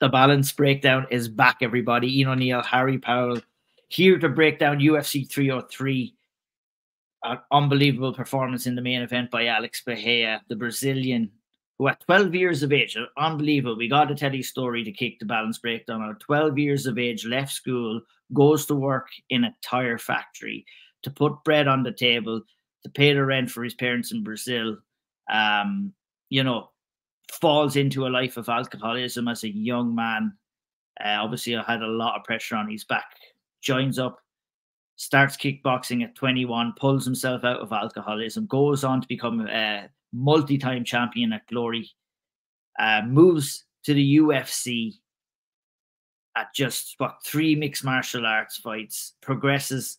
The balance breakdown is back, everybody. Ian O'Neill, Harry Powell, here to break down UFC 303. An unbelievable performance in the main event by Alex Bahia, the Brazilian, who at 12 years of age, unbelievable. We got to tell his story to kick the balance breakdown. At 12 years of age, left school, goes to work in a tire factory to put bread on the table, to pay the rent for his parents in Brazil. You know, falls into a life of alcoholism as a young man. Obviously, I had a lot of pressure on his back. Joins up, starts kickboxing at 21, pulls himself out of alcoholism, goes on to become a multi-time champion at Glory, moves to the UFC at just, 3 mixed martial arts fights, progresses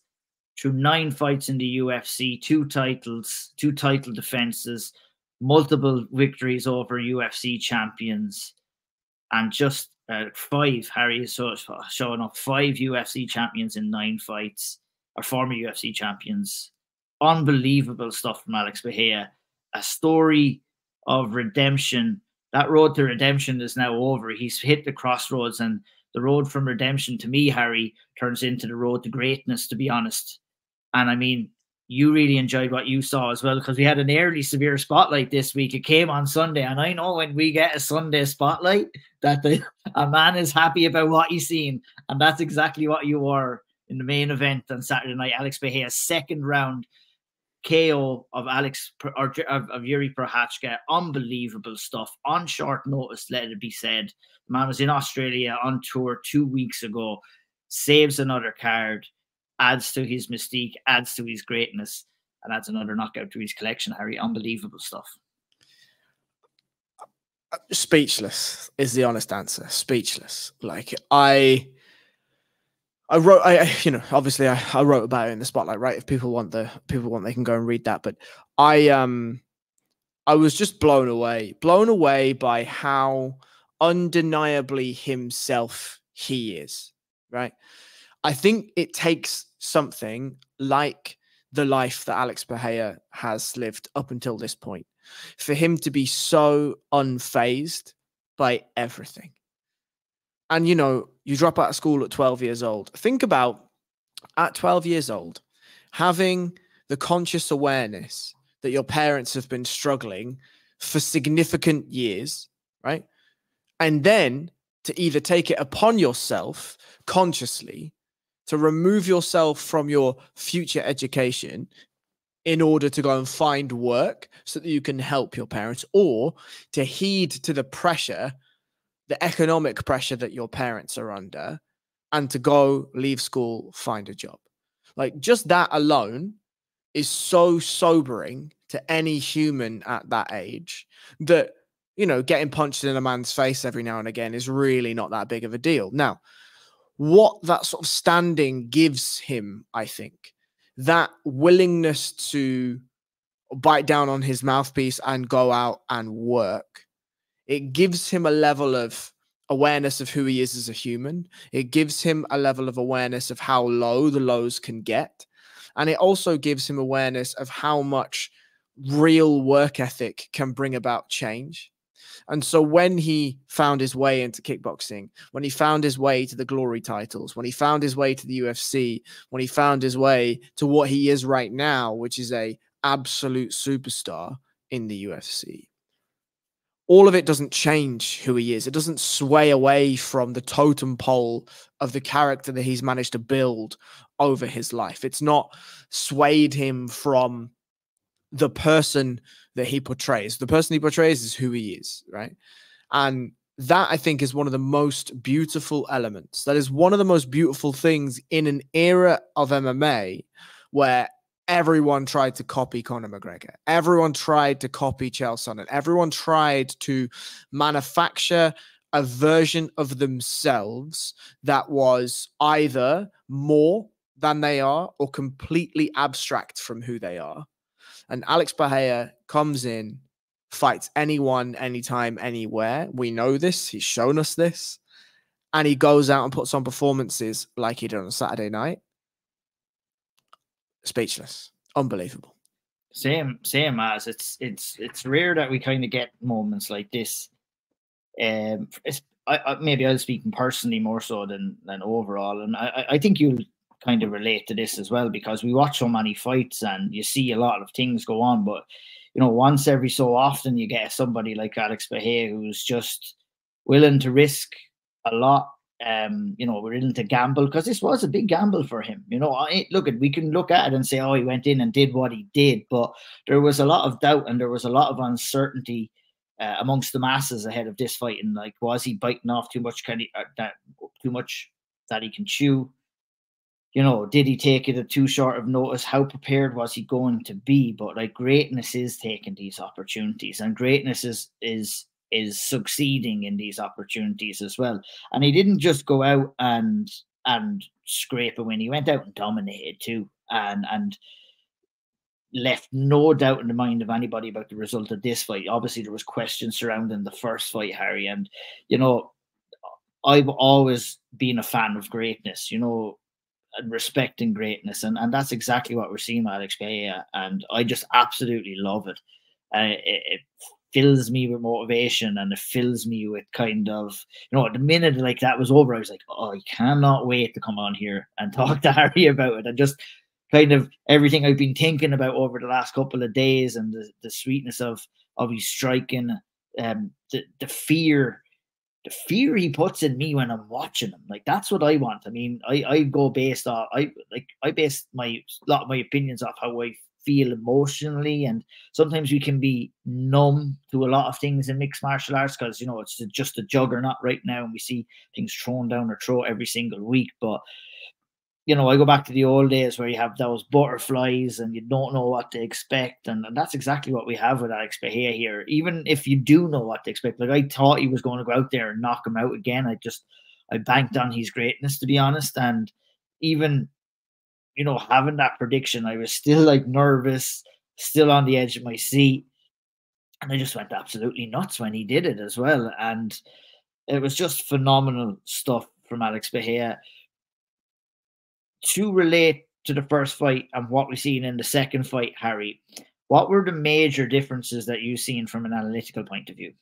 through 9 fights in the UFC, 2 titles, 2 title defenses, multiple victories over UFC champions, and just 5, Harry is showing up, 5 UFC champions in 9 fights, or former UFC champions. Unbelievable stuff from Alex Bahia. A story of redemption. That road to redemption is now over. He's hit the crossroads, and the road from redemption, to me, Harry, turns into the road to greatness, to be honest. And I mean, you really enjoyed what you saw as well, because we had an early severe spotlight this week. It came on Sunday, and I know when we get a Sunday spotlight that a man is happy about what he's seen, and that's exactly what you were in the main event on Saturday night. Alex Bahia's second round KO of Yuri Prochazka. Unbelievable stuff on short notice, let it be said. The man was in Australia on tour 2 weeks ago, saves another card, adds to his mystique, adds to his greatness, and adds another knockout to his collection, Harry. Unbelievable stuff. Speechless is the honest answer. Speechless. Like, I wrote, you know, obviously I wrote about it in the spotlight, right? If people want, they can go and read that. But I was just blown away by how undeniably himself he is, right? I think it takes something like the life that Alex Bahia has lived up until this point for him to be so unfazed by everything. And, you know, you drop out of school at 12 years old. Think about, at 12 years old, having the conscious awareness that your parents have been struggling for significant years, right? And then to either take it upon yourself consciously to remove yourself from your future education in order to go and find work so that you can help your parents, or to heed to the pressure, the economic pressure that your parents are under, and to go leave school, find a job. Like, just that alone is so sobering to any human at that age that, you know, getting punched in a man's face every now and again is really not that big of a deal. Now, what that sort of standing gives him, I think, that willingness to bite down on his mouthpiece and go out and work, it gives him a level of awareness of who he is as a human. It gives him a level of awareness of how low the lows can get. And it also gives him awareness of how much real work ethic can bring about change. And so when he found his way into kickboxing, when he found his way to the Glory titles, when he found his way to the UFC, when he found his way to what he is right now, which is a absolute superstar in the UFC, all of it doesn't change who he is. It doesn't sway away from the totem pole of the character that he's managed to build over his life. It's not swayed him from the person that he portrays. The person he portrays is who he is, right? And that, I think, is one of the most beautiful elements. That is one of the most beautiful things in an era of MMA where everyone tried to copy Conor McGregor. Everyone tried to copy Chael Sonnen. Everyone tried to manufacture a version of themselves that was either more than they are or completely abstract from who they are. And Alex Bahia comes in, fights anyone, anytime, anywhere. We know this. He's shown us this. And he goes out and puts on performances like he did on Saturday night. Speechless. Unbelievable. Same as it's rare that we kind of get moments like this. maybe I was speaking personally more so than overall, and I think you'll kind of relate to this as well, because we watch so many fights and you see a lot of things go on, but you know, once every so often you get somebody like Alex Bahia who's just willing to risk a lot. You know, we're willing to gamble, because this was a big gamble for him. You know, we can look at it and say, oh, he went in and did what he did, but there was a lot of doubt and there was a lot of uncertainty amongst the masses ahead of this fight. And like, was he biting off too much too much that he can chew? You know, did he take it at too short of notice? How prepared was he going to be? But like, greatness is taking these opportunities, and greatness is succeeding in these opportunities as well. And he didn't just go out and scrape a win. He went out and dominated too, and left no doubt in the mind of anybody about the result of this fight. Obviously, there was questions surrounding the first fight, Harry, and you know, I've always been a fan of greatness, you know, and respecting greatness, and that's exactly what we're seeing with Alex Bahia, and I just absolutely love it. It fills me with motivation, and it fills me with kind of, you know, the minute like that was over, I was like, oh, I cannot wait to come on here and talk to Harry about it, and just kind of everything I've been thinking about over the last couple of days, and the sweetness of his striking, the fear he puts in me when I'm watching him. Like, that's what I want. I mean, I go based off, I base a lot of my opinions off how I feel emotionally, and sometimes we can be numb to a lot of things in mixed martial arts, because, you know, it's just a juggernaut right now, and we see things thrown down our throat every single week. But you know, I go back to the old days where you have those butterflies and you don't know what to expect. And that's exactly what we have with Alex Bahia here. Even if you do know what to expect, like, I thought he was going to go out there and knock him out again. I banked on his greatness, to be honest. And even, you know, having that prediction, I was still like nervous, still on the edge of my seat. And I just went absolutely nuts when he did it as well. And it was just phenomenal stuff from Alex Bahia. To relate to the first fight and what we've seen in the second fight, Harry, what were the major differences that you've seen from an analytical point of view?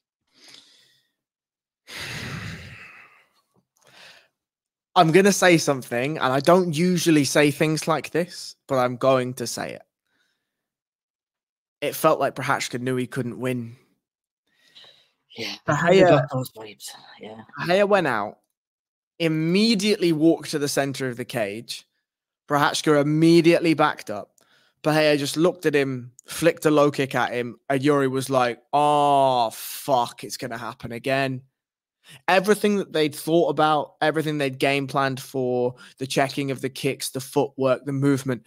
I'm going to say something, and I don't usually say things like this, but I'm going to say it. It felt like Prochazka knew he couldn't win. Yeah, I got those vibes. Yeah, Bahia went out, immediately walked to the center of the cage. Prochazka immediately backed up. Bahia just looked at him, flicked a low kick at him, and Yuri was like, oh, fuck, it's going to happen again. Everything that they'd thought about, everything they'd game planned for, the checking of the kicks, the footwork, the movement,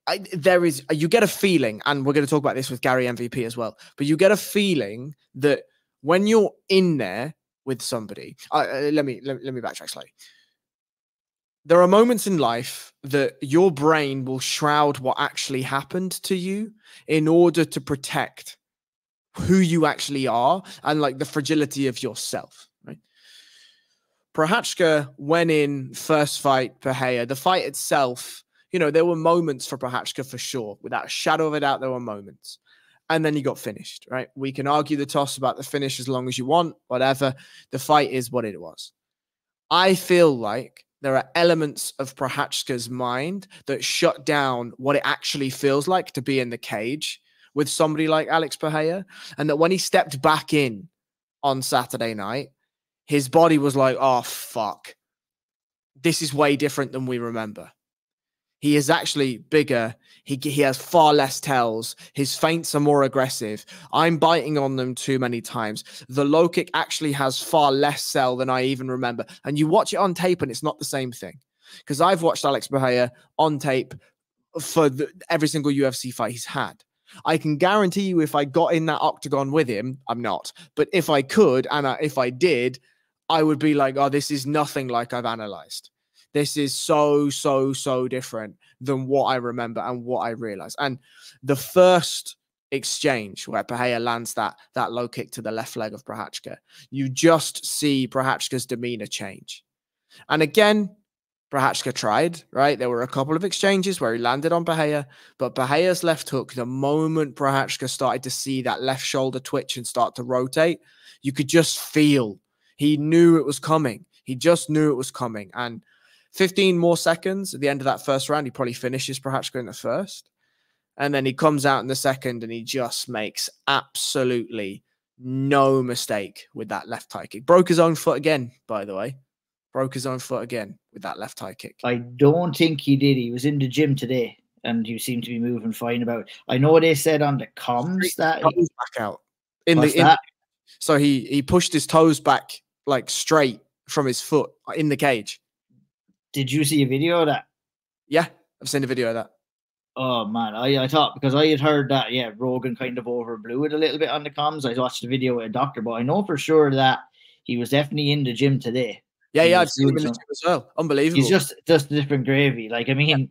you get a feeling, and we're going to talk about this with Gary MVP as well, but you get a feeling that when you're in there with somebody, let me backtrack slightly. There are moments in life that your brain will shroud what actually happened to you in order to protect who you actually are and like the fragility of yourself, right? Prochazka went in first fight, Bahia. The fight itself, you know, there were moments for Prochazka for sure. Without a shadow of a doubt, there were moments. And then he got finished, right? We can argue the toss about the finish as long as you want, whatever. The fight is what it was. I feel like there are elements of Prochazka's mind that shut down what it actually feels like to be in the cage with somebody like Alex Bahia. And that when he stepped back in on Saturday night, his body was like, oh, fuck. This is way different than we remember. He is actually bigger. He has far less tells. His feints are more aggressive. I'm biting on them too many times. The low kick actually has far less sell than I even remember. And you watch it on tape and it's not the same thing. Because I've watched Alex Bahia on tape for every single UFC fight he's had. I can guarantee you if I got in that octagon with him, I'm not. But if I could, and if I did, I would be like, oh, this is nothing like I've analyzed. This is so different than what I remember and what I realized. And the first exchange where Bahia lands that low kick to the left leg of Prochazka, you just see Prochazka's demeanor change. And again, Prochazka tried, right? There were a couple of exchanges where he landed on Bahia, but Bahia's left hook, the moment Prochazka started to see that left shoulder twitch and start to rotate, you could just feel He knew it was coming. He just knew it was coming. And 15 more seconds at the end of that first round, he probably finishes Prochazka in the first. And then he comes out in the second and he just makes absolutely no mistake with that left high kick. Broke his own foot again, by the way. Broke his own foot again with that left high kick. I don't think he did. He was in the gym today and he seemed to be moving fine about it. I know they said on the comms that he back out so he pushed his toes back like straight from his foot in the cage. Did you see a video of that? Yeah, I've seen a video of that. Oh man, I thought, because I had heard that, yeah, Rogan kind of overblew it a little bit on the comms. I watched the video with a doctor, but I know for sure that he was definitely in the gym today. Yeah, I've seen him in the gym as well. Unbelievable. He's just different gravy. Like, I mean,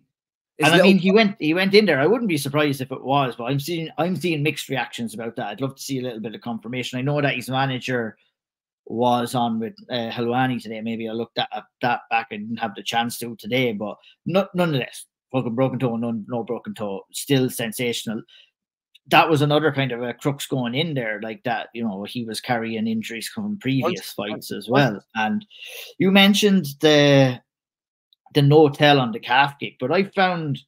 and I mean, he went in there. I wouldn't be surprised if it was, but I'm seeing mixed reactions about that. I'd love to see a little bit of confirmation. I know that his manager was on with Helwani today. Maybe I looked at that back. I didn't have the chance to today, but none of this. Fucking broken toe, no broken toe. Still sensational. That was another kind of a crux going in there, like that. You know, he was carrying injuries from previous fights as well. And you mentioned the no tell on the calf kick, but I found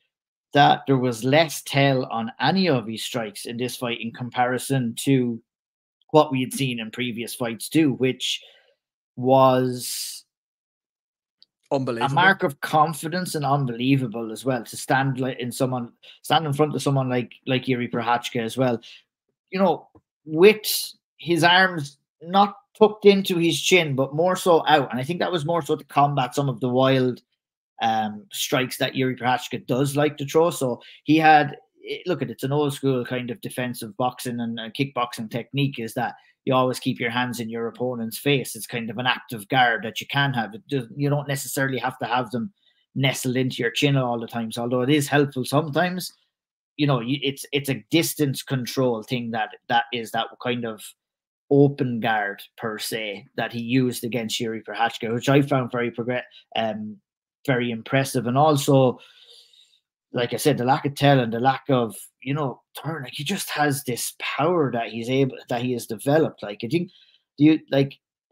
that there was less tell on any of his strikes in this fight in comparison to what we had seen in previous fights too, which was unbelievable. A mark of confidence and unbelievable as well, to stand in front of someone like Yuri Prochazka as well. You know, with his arms not tucked into his chin, but more so out. And I think that was more so to combat some of the wild strikes that Yuri Prochazka does like to throw. So he had, look at it's an old school kind of defensive boxing and kickboxing technique, is that you always keep your hands in your opponent's face. It's kind of an active guard that you can have. You don't necessarily have to have them nestled into your chin all the times, although it is helpful sometimes. You know, it's a distance control thing that is that kind of open guard per se that he used against Yuri Prochazka, which I found very impressive. And also, like I said, the lack of tell and the lack of, you know, turn, like he just has this power that he has developed. Like, I think,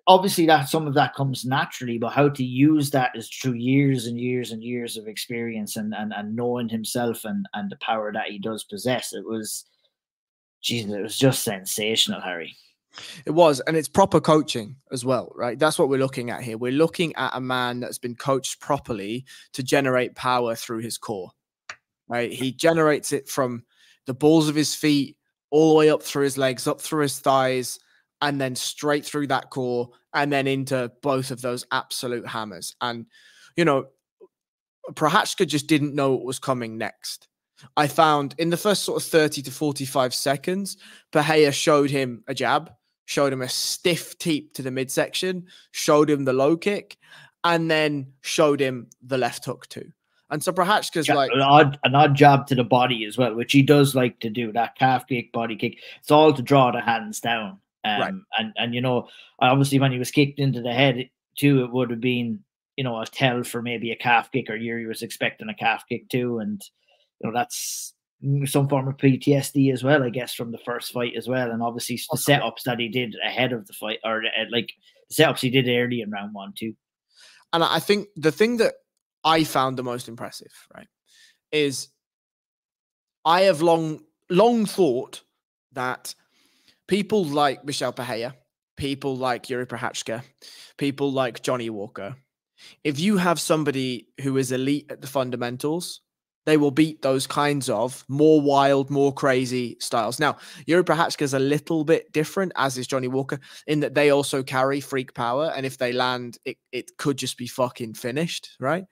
obviously that some of that comes naturally, but how to use that is through years and years and years of experience and knowing himself and the power that he does possess. It was just sensational, Harry. It was, and it's proper coaching as well, right? That's what we're looking at here. We're looking at a man that's been coached properly to generate power through his core. Right, he generates it from the balls of his feet all the way up through his legs, up through his thighs, and then straight through that core, and then into both of those absolute hammers. And, you know, Prochazka just didn't know what was coming next. I found in the first sort of 30 to 45 seconds, Pereira showed him a jab, showed him a stiff teep to the midsection, showed him the low kick, and then showed him the left hook too. And so Prochazka's like an odd jab to the body as well, which he does like to do, that calf kick, body kick. It's all to draw the hands down. Right. And you know, obviously when he was kicked into the head too, it would have been, you know, a tell for maybe a calf kick, or Yuri was expecting a calf kick too. And, you know, that's some form of PTSD as well, I guess, from the first fight as well. And obviously the setups that he did ahead of the fight, or like the setups he did early in round 1 too. And I think the thing that I found the most impressive, right, is I have long thought that people like Michel Pereira, people like Yuri Prochazka, people like Johnny Walker, if you have somebody who is elite at the fundamentals, they will beat those kinds of more wild, more crazy styles. Now, Yuri Prochazka is a little bit different, as is Johnny Walker, in that they also carry freak power. And if they land, it could just be fucking finished, right?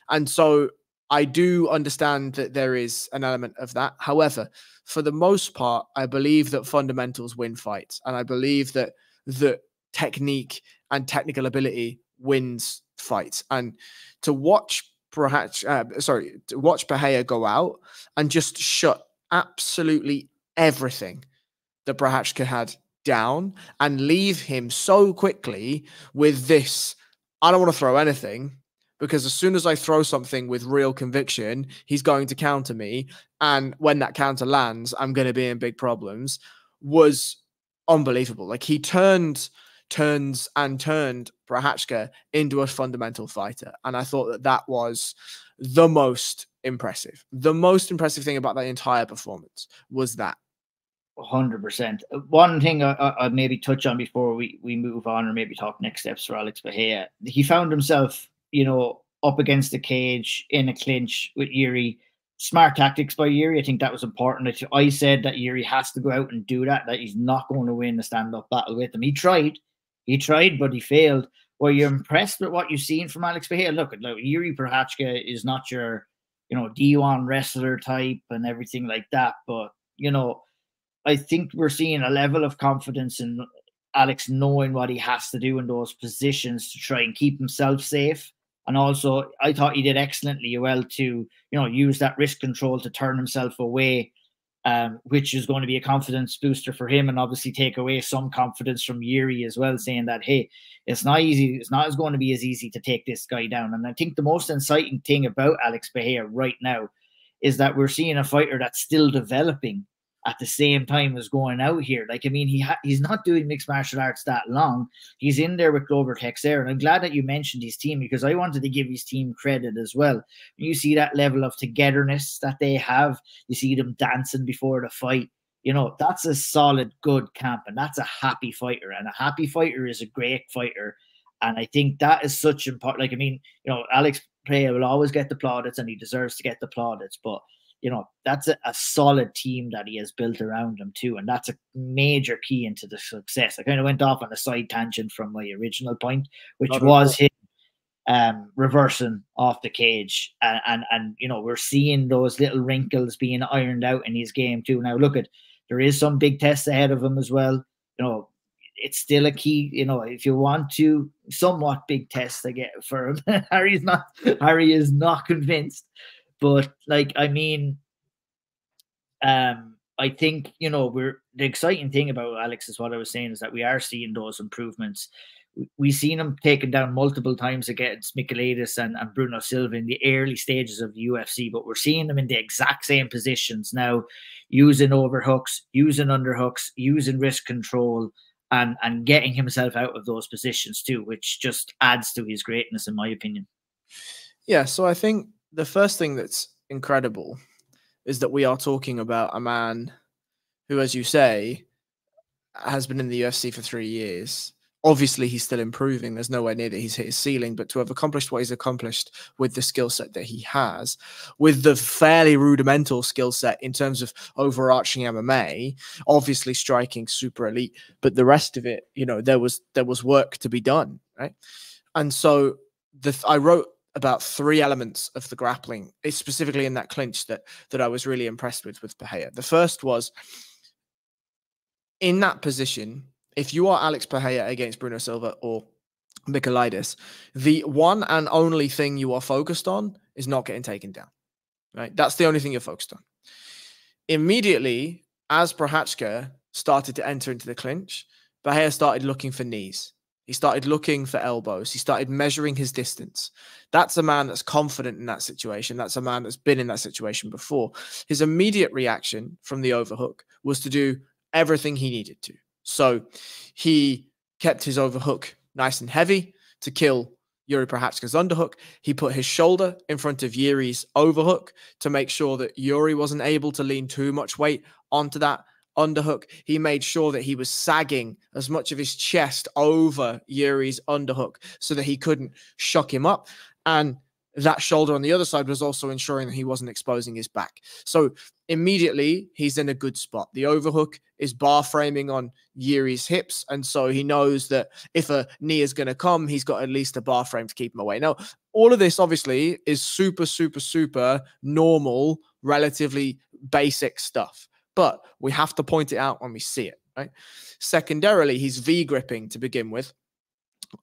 And so I do understand that there is an element of that. However, for the most part, I believe that fundamentals win fights. And I believe that the technique and technical ability wins fights. And to watch Pereira go out and just shut absolutely everything that Prochazka had down and leave him so quickly with this, I don't want to throw anything, because as soon as I throw something with real conviction, he's going to counter me. And when that counter lands, I'm going to be in big problems, was unbelievable. Like, he turned turned Prochazka into a fundamental fighter. And I thought that that was the most impressive. The most impressive thing about that entire performance was that. 100%. One thing I maybe touch on before we move on, or maybe talk next steps for Alex Bahia. He found himself, you know, up against the cage in a clinch with Yuri. Smart tactics by Yuri. I think that was important. I said that Yuri has to go out and do that, that he's not going to win a stand-up battle with him. He tried, but he failed. Were you impressed with what you've seen from Alex Bahia? Look, Yuri Prochazka is not your, you know, D1 wrestler type and everything like that. But, you know, I think we're seeing a level of confidence in Alex knowing what he has to do in those positions to try and keep himself safe. And also, I thought he did excellently well to, you know, use that wrist control to turn himself away, which is going to be a confidence booster for him, and obviously take away some confidence from Yuri as well, saying that, hey, it's not easy. It's not going to be as easy to take this guy down. And I think the most exciting thing about Alex Bahia right now is that we're seeing a fighter that's still developing at the same time as going out here. Like, I mean, he's not doing mixed martial arts that long. He's in there with Glover Teixeira. And I'm glad that you mentioned his team, because I wanted to give his team credit as well. You see that level of togetherness that they have. You see them dancing before the fight. You know, that's a solid, good camp. And that's a happy fighter. And a happy fighter is a great fighter. And I think that is such important. Like, I mean, you know, Alex Bahia will always get the plaudits, and he deserves to get the plaudits. But you know, that's a solid team that he has built around him too. And that's a major key into the success. I kind of went off on a side tangent from my original point, which was him reversing off the cage. And you know, we're seeing those little wrinkles being ironed out in his game too. Now, look, there is some big tests ahead of him as well. You know, it's still a key, you know, if you want to, somewhat big tests to get for him. Harry is not convinced. But like, I mean, I think, you know, the exciting thing about Alex is what I was saying is that we are seeing those improvements. We've seen him taken down multiple times against Michailidis and Bruno Silva in the early stages of the UFC, but we're seeing them in the exact same positions now, using overhooks, using underhooks, using wrist control, and getting himself out of those positions too, which just adds to his greatness, in my opinion. Yeah, so I think the first thing that's incredible is that we are talking about a man who, as you say, has been in the UFC for 3 years. Obviously, he's still improving. There's nowhere near that he's hit his ceiling, but to have accomplished what he's accomplished with the skill set that he has, with the fairly rudimental skill set in terms of overarching MMA, obviously striking super elite, but the rest of it, you know, there was work to be done, right? And so I wrote about 3 elements of the grappling, specifically in that clinch, that I was really impressed with Bahia. The first was, in that position, if you are Alex Bahia against Bruno Silva or Michailidis, the one and only thing you are focused on is not getting taken down, right? That's the only thing you're focused on. Immediately, as Prochazka started to enter into the clinch, Bahia started looking for knees. He started looking for elbows. He started measuring his distance. That's a man that's confident in that situation. That's a man that's been in that situation before. His immediate reaction from the overhook was to do everything he needed to. So he kept his overhook nice and heavy to kill Yuri Prochazka's underhook. He put his shoulder in front of Yuri's overhook to make sure that Yuri wasn't able to lean too much weight onto that underhook. He made sure that he was sagging as much of his chest over Yuri's underhook so that he couldn't shock him up. And that shoulder on the other side was also ensuring that he wasn't exposing his back. So immediately he's in a good spot. The overhook is bar framing on Yuri's hips. And so he knows that if a knee is going to come, he's got at least a bar frame to keep him away. Now, all of this obviously is super, super, super normal, relatively basic stuff. But we have to point it out when we see it, right? Secondarily, he's V-gripping to begin with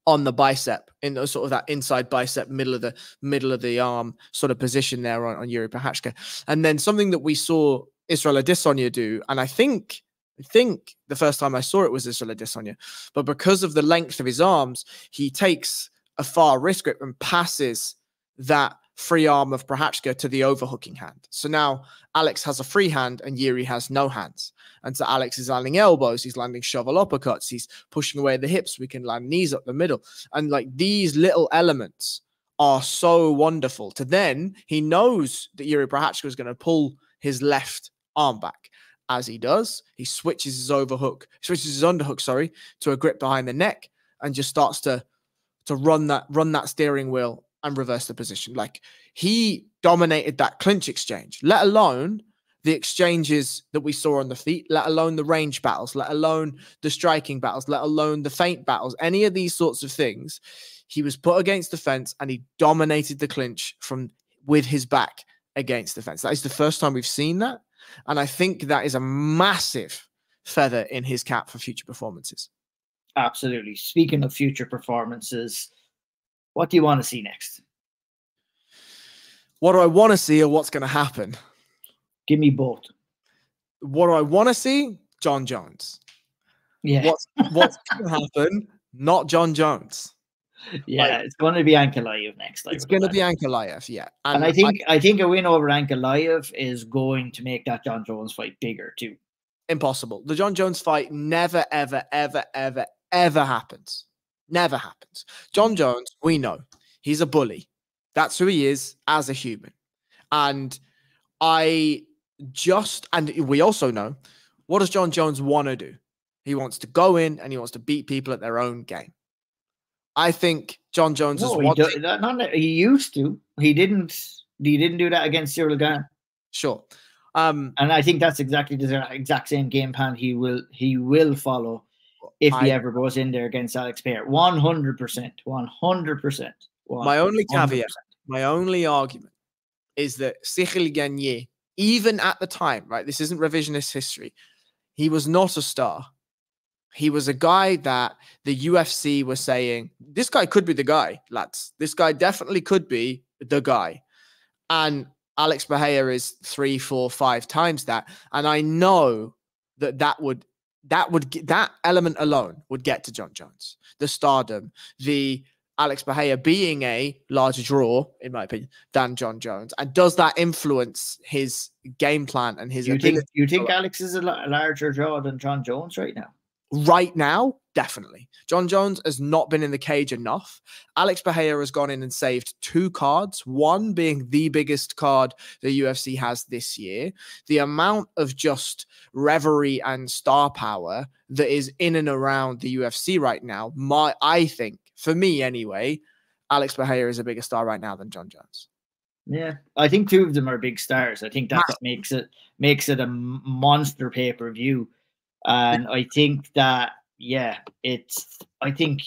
on the bicep, in the, sort of that inside bicep, middle of the arm sort of position there on Yuri Prochazka. And then something that we saw Israel Adesanya do, and I think the first time I saw it was Israel Adesanya, but because of the length of his arms, he takes a far wrist grip and passes that free arm of Prochazka to the overhooking hand. So now Alex has a free hand and Yuri has no hands. And so Alex is landing elbows, he's landing shovel uppercuts, he's pushing away the hips, we can land knees up the middle. And like these little elements are so wonderful. To then, he knows that Yuri Prochazka is going to pull his left arm back. As he does, he switches his underhook, sorry, to a grip behind the neck and just starts to run that steering wheel and reverse the position. Like, he dominated that clinch exchange, let alone the exchanges that we saw on the feet, let alone the range battles, let alone the striking battles, let alone the feint battles, any of these sorts of things. He was put against the fence and he dominated the clinch with his back against the fence. That is the first time we've seen that. And I think that is a massive feather in his cap for future performances. Absolutely. Speaking of future performances, what do you want to see next? What do I want to see or what's going to happen? Give me both. What do I want to see? John Jones. Yeah. What's going to happen? Not John Jones. Yeah, it's going to be Ankalaev next. It's going to be Ankalaev, yeah. And I think a win over Ankalaev is going to make that John Jones fight bigger too. Impossible. The John Jones fight never, ever, ever, ever, ever happens. Never happens. John Jones, we know, he's a bully. That's who he is as a human. And we also know, what does John Jones want to do? He wants to go in and he wants to beat people at their own game. I think John Jones he used to. He didn't do that against Cyril Gane. Sure. And I think that's exactly the exact same game plan he will follow if he ever goes in there against Alex Pereira. 100%. 100%. My only caveat, my only argument is that Cyril Gane, even at the time, right? This isn't revisionist history. He was not a star. He was a guy that the UFC was saying, this guy could be the guy, lads. This guy definitely could be the guy. And Alex Pereira is 3, 4, 5 times that. And I know that element alone would get to John Jones. The stardom, the Alex Pereira being a larger draw, in my opinion, than John Jones. And does that influence his game plan and his ability? You think Alex is a larger draw than John Jones right now? Right now, definitely. John Jones has not been in the cage enough. Alex Pereira has gone in and saved 2 cards, one being the biggest card the UFC has this year. The amount of just reverie and star power that is in and around the UFC right now, I think, for me anyway, Alex Pereira is a bigger star right now than John Jones. Yeah, I think 2 of them are big stars. I think that's what makes it a monster pay-per-view. And I think that, I think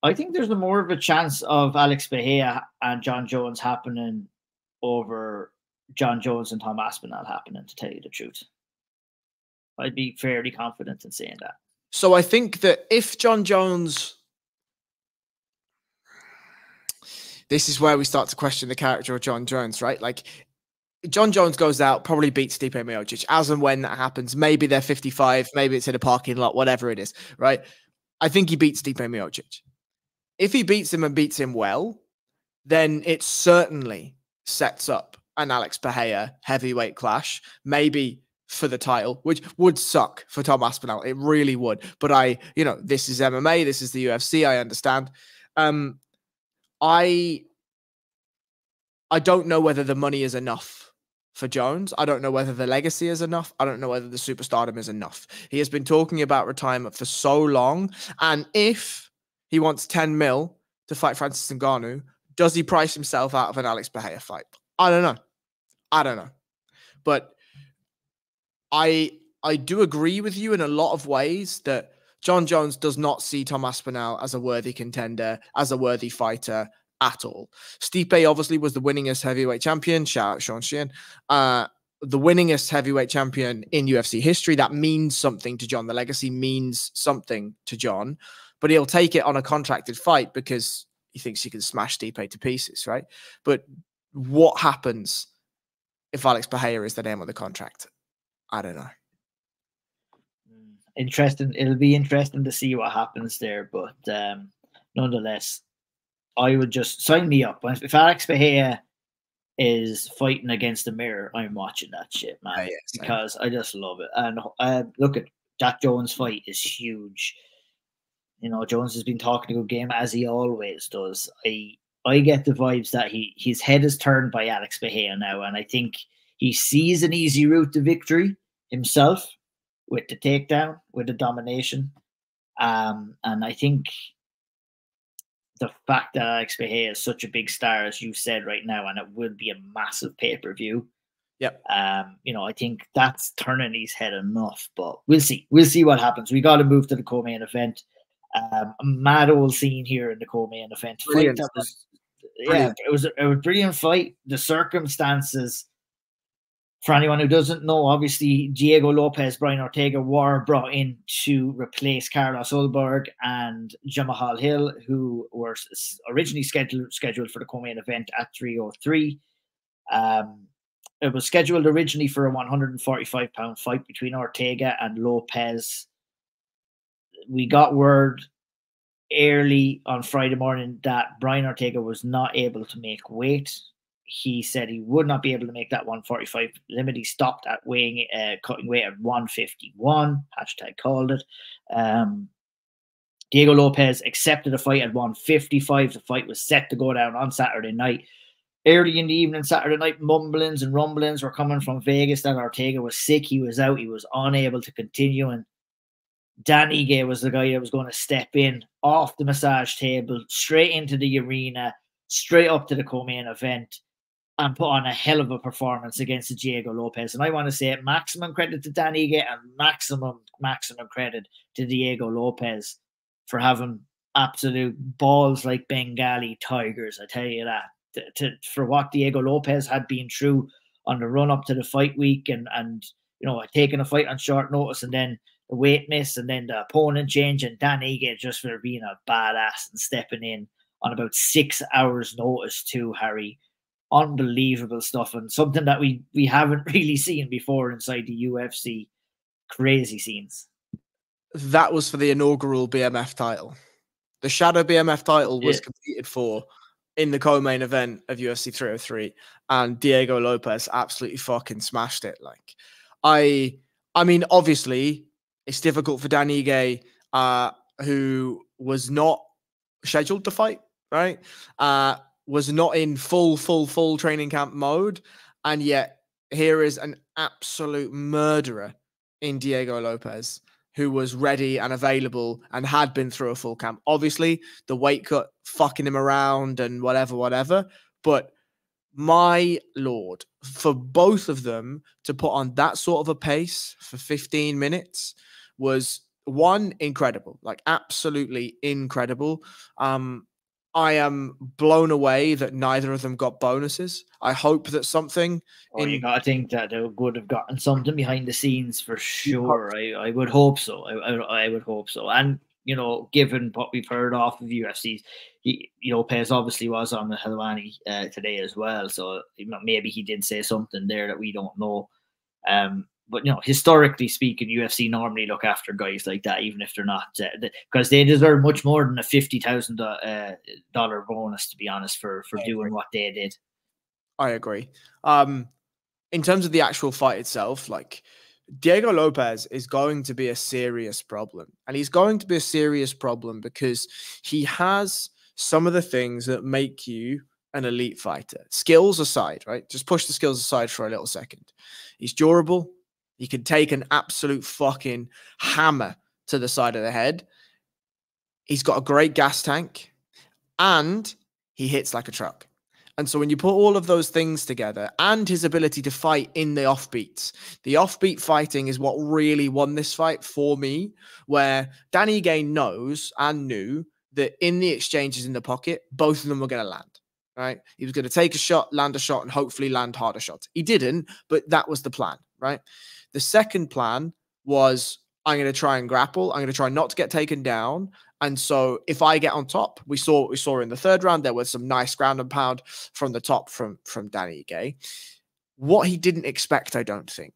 there's more of a chance of Alex Pereira and John Jones happening over John Jones and Tom Aspinall happening, to tell you the truth. I'd be fairly confident in saying that. So I think that if John Jones, this is where we start to question the character of John Jones, right? Like, John Jones goes out, probably beats Stipe Miocic. As and when that happens, maybe they're 55, maybe it's in a parking lot, whatever it is, right? I think he beats Stipe Miocic. If he beats him and beats him well, then it certainly sets up an Alex Pereira heavyweight clash, maybe for the title, which would suck for Tom Aspinall. It really would. But this is MMA, this is the UFC, I understand. I don't know whether the money is enough for Jones. I don't know whether the legacy is enough. I don't know whether the superstardom is enough. He has been talking about retirement for so long. And if he wants 10 mil to fight Francis Ngannou, does he price himself out of an Alex Pereira fight? I don't know. But I do agree with you in a lot of ways that John Jones does not see Tom Aspinall as a worthy contender, as a worthy fighter at all. Stipe obviously was the winningest heavyweight champion. Shout out Sean Sheehan. The winningest heavyweight champion in UFC history. That means something to John. The legacy means something to John. But he'll take it on a contracted fight because he thinks he can smash Stipe to pieces, right? But what happens if Alex Pereira is the name of the contract? I don't know. Interesting. It'll be interesting to see what happens there. But nonetheless, I would just sign me up. If Alex Bahia is fighting against the mirror, I'm watching that shit, man, because I just love it. And look at Jack Jones' fight is huge. You know, Jones has been talking a good game, as he always does. I get the vibes that his head is turned by Alex Bahia now, and I think he sees an easy route to victory himself with the takedown, with the domination. And I think the fact that Alex Bahia is such a big star, as you said right now, and it will be a massive pay-per-view. Yep. You know, I think that's turning his head enough, but we'll see. We'll see what happens. We got to move to the co-main event. A mad old scene here in the co-main event. Fight that was, yeah, it was a brilliant fight. The circumstances, for anyone who doesn't know, obviously Diego Lopez, Brian Ortega were brought in to replace Carlos Ulberg and Jamahal Hill, who were originally scheduled for the co-main event at 303. It was scheduled originally for a 145-pound fight between Ortega and Lopez. We got word early on Friday morning that Brian Ortega was not able to make weight. He said he would not be able to make that 145 limit. He stopped at cutting weight at 151. Hashtag called it. Diego Lopez accepted a fight at 155. The fight was set to go down on Saturday night. Early in the evening, Saturday night, mumblings and rumblings were coming from Vegas that Ortega was sick. He was out. He was unable to continue. And Dan Ige was the guy that was going to step in off the massage table, straight into the arena, straight up to the co-main event, and put on a hell of a performance against Diego Lopez. And I want to say maximum credit to Dan Ige and maximum credit to Diego Lopez for having absolute balls like Bengali tigers. I tell you that. For what Diego Lopez had been through on the run up to the fight week, and you know, taking a fight on short notice, and then the weight miss, and then the opponent change, and Dan Ige just for being a badass and stepping in on about 6 hours notice too, Harry. Unbelievable stuff, and something that we haven't really seen before inside the UFC. Crazy scenes. That was for the inaugural BMF title. The Shadow BMF title was competed for in the co-main event of UFC 303, and Diego Lopez absolutely fucking smashed it. Like, I mean, obviously, it's difficult for Dan Ige, who was not scheduled to fight, right? Was not in full training camp mode, and yet here is an absolute murderer in Diego Lopez, who was ready and available and had been through a full camp. Obviously, the weight cut fucking him around and whatever. But my lord, for both of them to put on that sort of a pace for 15 minutes was, one, incredible, like absolutely incredible. I am blown away that neither of them got bonuses. I hope that something. You got to think that they would have gotten something behind the scenes for sure. I would hope so. I would hope so. And, you know, given what we've heard off of UFC, Lopez obviously was on the Helwani today as well. So maybe he did say something there that we don't know. But, you know, historically speaking, UFC normally look after guys like that, even if they're not, because they deserve much more than a $50,000 bonus, to be honest, for doing what they did. I agree. In terms of the actual fight itself, like, Diego Lopez is going to be a serious problem. And he's going to be a serious problem because he has some of the things that make you an elite fighter. Skills aside, right? Just push the skills aside for a little second. He's durable. He can take an absolute fucking hammer to the side of the head. He's got a great gas tank, and he hits like a truck. And so when you put all of those things together, and his ability to fight in the offbeats, the offbeat fighting is what really won this fight for me, where Dan Ige knows and knew that in the exchanges in the pocket, both of them were going to land. Right? He was going to take a shot, land a shot, and hopefully land harder shots. He didn't, but that was the plan, right? The second plan was, I'm going to try and grapple. I'm going to try not to get taken down. And so if I get on top, we saw in the third round, there was some nice ground and pound from the top from Dan Ige. What he didn't expect, I don't think,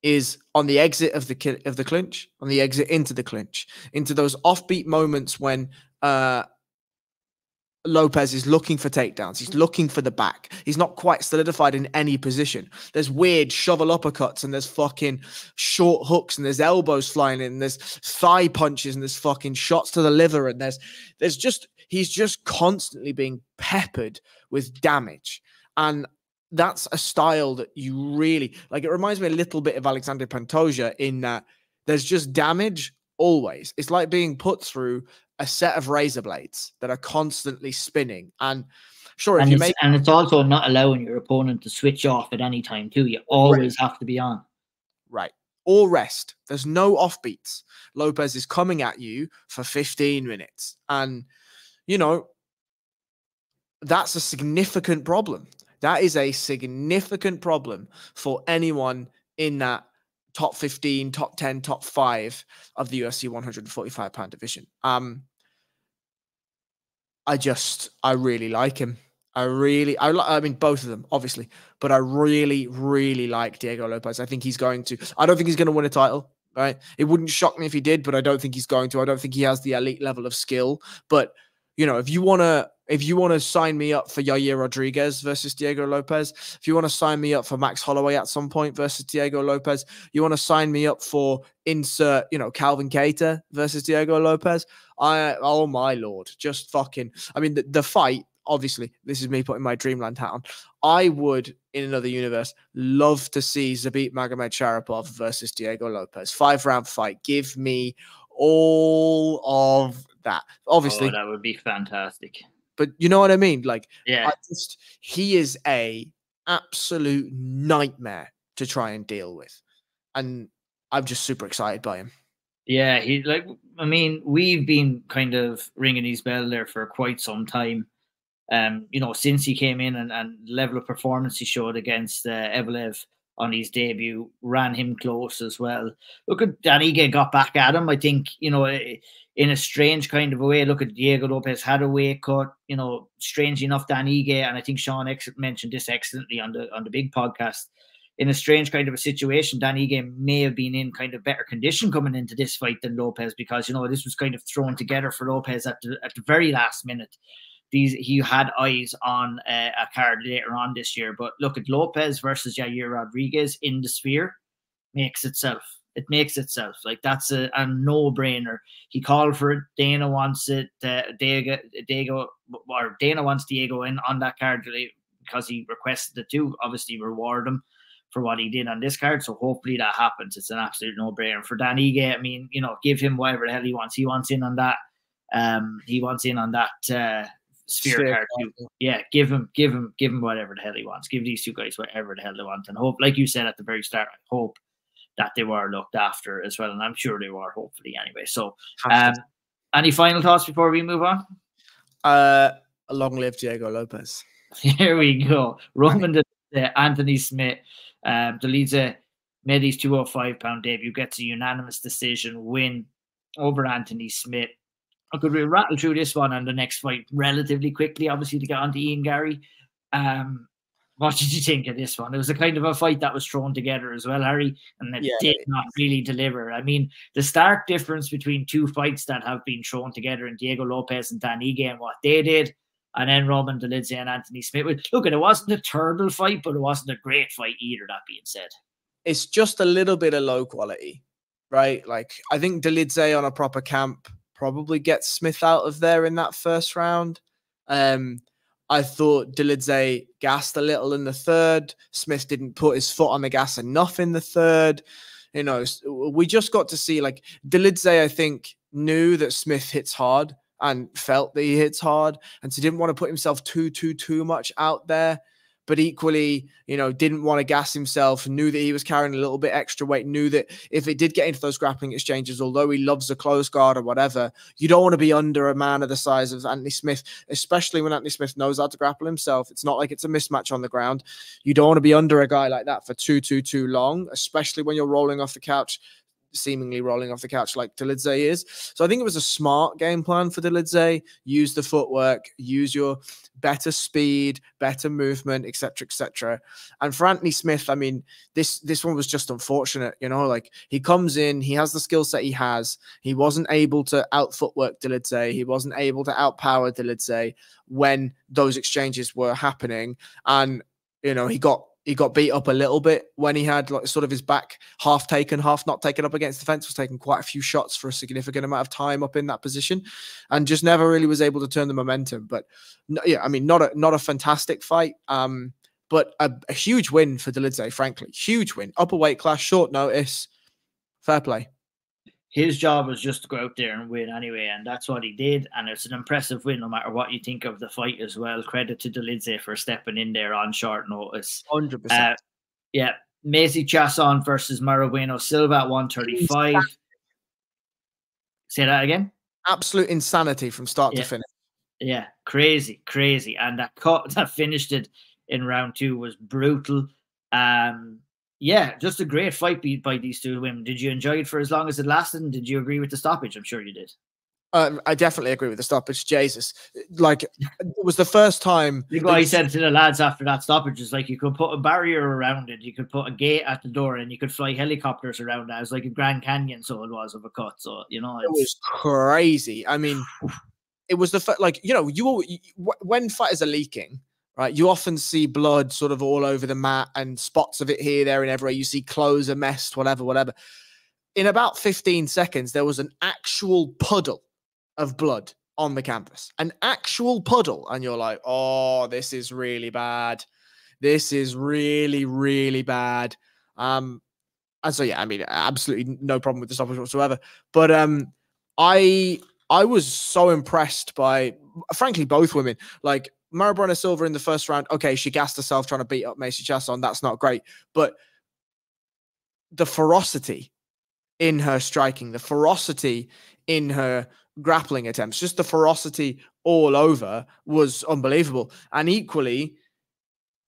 is on the exit of the clinch, on the exit into the clinch, into those offbeat moments when Lopez is looking for takedowns. He's looking for the back. He's not quite solidified in any position. There's weird shovel uppercuts and there's fucking short hooks and there's elbows flying in and there's thigh punches and there's fucking shots to the liver and he's just constantly being peppered with damage. And that's a style that you really like. It reminds me a little bit of Alexander Pantoja in that there's just damage always. It's like being put through a set of razor blades that are constantly spinning. And sure, if and it's also not allowing your opponent to switch off at any time too. You always have to be on. Right. Or rest. There's no offbeats. Lopez is coming at you for 15 minutes. And, you know, that's a significant problem. That is a significant problem for anyone in that top 15, top 10, top 5 of the UFC 145-pound division. I really like him. I mean, both of them, obviously, but I really, really like Diego Lopez. I don't think he's going to win a title, right? It wouldn't shock me if he did, but I don't think he's going to. I don't think he has the elite level of skill. But, you know, if you want to sign me up for Yair Rodriguez versus Diego Lopez, if you want to sign me up for Max Holloway at some point versus Diego Lopez, you want to sign me up for insert, you know, Calvin Keita versus Diego Lopez, oh my Lord, just fucking, I mean, the fight, obviously, this is me putting my Dreamland hat on. I would, in another universe, love to see Zabit Magomedsharipov versus Diego Lopez. 5-round fight. Give me all of that. Obviously. Oh, that would be fantastic. But you know what I mean? Like, yeah, he is a absolute nightmare to try and deal with. And I'm just super excited by him. Yeah, I mean, we've been kind of ringing his bell there for quite some time. You know, since he came in and level of performance he showed against Evelev on his debut, ran him close as well. Look at Dan Ige got back at him, I think, you know, in a strange kind of a way. Look at Diego Lopez had a weight cut, you know, strange enough, Dan Ige, and I think Sean mentioned this excellently on the big podcast. In a strange kind of a situation, Dan Ige may have been in kind of better condition coming into this fight than Lopez, because, you know, this was kind of thrown together for Lopez at the very last minute. He had eyes on a card later on this year. But look at Lopez versus Yair Rodriguez in the Sphere. Makes itself. It makes itself. Like, that's a no-brainer. He called for it. Dana wants it. Dana wants Diego in on that card because he requested it too. Obviously, reward him for what he did on this card. So hopefully that happens. It's an absolute no-brainer. For Dan Ige, I mean, you know, give him whatever the hell he wants. He wants in on that. He wants in on that Sphere card too. Yeah, give him whatever the hell he wants. Give these two guys whatever the hell they want. And hope, like you said at the very start, I hope that they were looked after as well. And I'm sure they were, hopefully, anyway. So any final thoughts before we move on? Long live Diego Lopez. Here we go. Roman Anthony Smith. Delize made his 205-pound debut, gets a unanimous decision win over Anthony Smith. I could rattle through this one and the next fight relatively quickly, obviously, to get on to Ian Gary. What did you think of this one? It was a kind of a fight that was thrown together as well, Harry, and it did not really deliver. I mean, the stark difference between two fights that have been thrown together in Diego Lopez and Dan Ige and what they did, and then Roman Dolidze and Anthony Smith. Look, it wasn't a terrible fight, but it wasn't a great fight either, that being said. It's just a little bit of low quality, right? Like, I think Dolidze on a proper camp probably gets Smith out of there in that first round. I thought Dolidze gassed a little in the third. Smith didn't put his foot on the gas enough in the third. You know, we just got to see, like, Dolidze, I think, knew that Smith hits hard and felt that he hits hard, and so didn't want to put himself too much out there. But equally, you know, didn't want to gas himself, knew that he was carrying a little bit extra weight, knew that if it did get into those grappling exchanges, although he loves a close guard or whatever, you don't want to be under a man of the size of Anthony Smith, especially when Anthony Smith knows how to grapple himself. It's not like it's a mismatch on the ground. You don't want to be under a guy like that for too long, especially when you're rolling off the couch seemingly rolling off the couch like Dolidze is. So I think it was a smart game plan for Dolidze. Use the footwork, use your better speed, better movement, etc., etc. And for Anthony Smith, I mean, this one was just unfortunate, you know, like he comes in, he has the skill set he has. He wasn't able to out footwork Dolidze. He wasn't able to outpower Dolidze when those exchanges were happening. And, you know, he got beat up a little bit when he had like sort of his back half taken, half not taken up against the fence, was taking quite a few shots for a significant amount of time up in that position and just never really was able to turn the momentum. But yeah, I mean, not a fantastic fight, but a huge win for Dolidze, frankly. Huge win. Upper weight class, short notice. Fair play. His job was just to go out there and win anyway, and that's what he did. And it's an impressive win, no matter what you think of the fight as well. Credit to Dolidze for stepping in there on short notice. 100%. Yeah, Macy Chasson versus Bueno Silva at 135. Insanity. Say that again? Absolute insanity from start to finish. Yeah, crazy. And that cut that finished it in round 2 was brutal. Yeah, just a great fight by these two women. Did you enjoy it for as long as it lasted? And did you agree with the stoppage? I'm sure you did. I definitely agree with the stoppage. Jesus, like it was the first time. What I said to the lads after that stoppage is like you could put a barrier around it, you could put a gate at the door, and you could fly helicopters around that. It was like a Grand Canyon, so it was of a cut. So you know, it was crazy. I mean, it was the like you know when fighters are leaking. Right, you often see blood sort of all over the mat and spots of it here, there, and everywhere. You see clothes are messed, whatever. In about 15 seconds, there was an actual puddle of blood on the canvas, an actual puddle, and you're like, "Oh, this is really bad. This is really, really bad." And so, yeah, I mean, absolutely no problem with the stoppage whatsoever. But I was so impressed by, frankly, both women. Like Bueno Silva in the first round, okay, she gassed herself trying to beat up Macy Chasson. That's not great. But the ferocity in her striking, the ferocity in her grappling attempts, just the ferocity all over was unbelievable. And equally,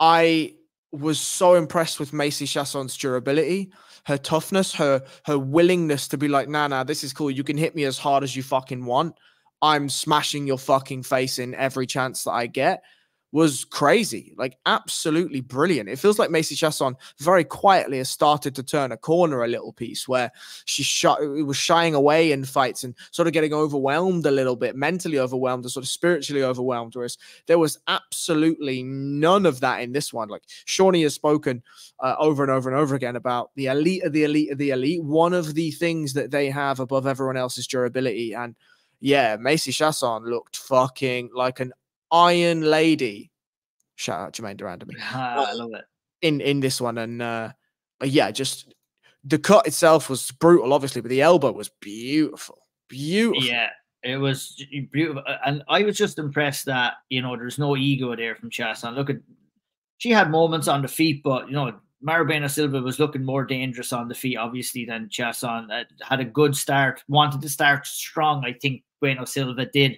I was so impressed with Macy Chasson's durability, her toughness, her willingness to be like, nah, this is cool. You can hit me as hard as you fucking want. I'm smashing your fucking face in every chance that I get, was crazy. Like absolutely brilliant. It feels like Macy Chasson very quietly has started to turn a corner a little piece where it was shying away in fights and sort of getting overwhelmed a little bit, mentally overwhelmed and sort of spiritually overwhelmed. Whereas there was absolutely none of that in this one. Like Shawnee has spoken over and over and over again about the elite of the elite of the elite. One of the things that they have above everyone else is durability. And yeah, Macy Chasson looked fucking like an iron lady. Shout out Jermaine Durandamy. I love it. In this one. And yeah, just the cut itself was brutal, obviously, but the elbow was beautiful. Yeah, it was beautiful. And I was just impressed that, you know, there's no ego there from Chasson. Look, she had moments on the feet, but, you know, Bueno Silva was looking more dangerous on the feet, obviously, than Chasson. Had a good start, wanted to start strong. I think Bueno Silva did.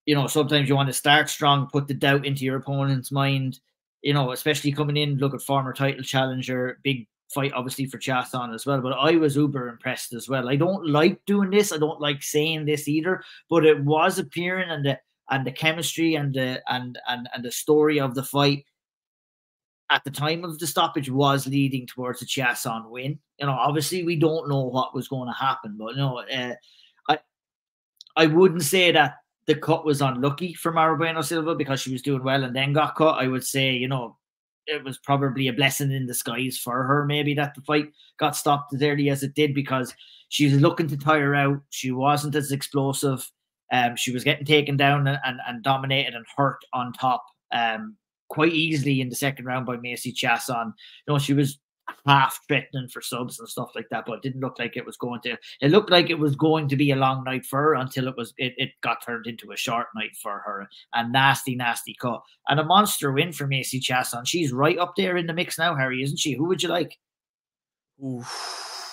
You know, sometimes you want to start strong, put the doubt into your opponent's mind, you know, especially coming in, look at former title challenger, big fight, obviously, for Chasson as well. But I was uber impressed as well. I don't like doing this. I don't like saying this either, but it was appearing, and the chemistry and the story of the fight at the time of the stoppage was leading towards a Chasson win. You know, obviously we don't know what was going to happen, but you know, I wouldn't say that the cut was unlucky for Bueno Silva because she was doing well and then got cut. I would say, you know, it was probably a blessing in disguise for her, maybe, that the fight got stopped as early as it did, because she was looking to tire out. She wasn't as explosive. She was getting taken down and dominated and hurt on top quite easily in the second round by Macy Chasson. You know, she was half threatening for subs and stuff like that, but it didn't look like it was going to. It looked like it was going to be a long night for her until it got turned into a short night for her. A nasty cut and a monster win for Macy Chasson. She's right up there in the mix now, Harry, isn't she? Who would you like? Oof.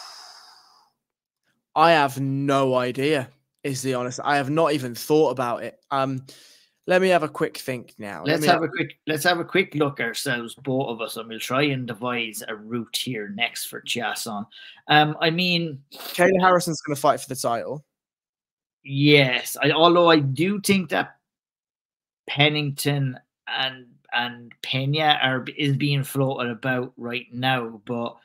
I have no idea, is the honest. I have not even thought about it. Let me have a quick think now. Let's have a quick look ourselves, both of us, and we'll try and devise a route here next for Jason. I mean, Kayla Harrison's going to fight for the title. Yes, although I do think that Pennington and Pena is being floated about right now, but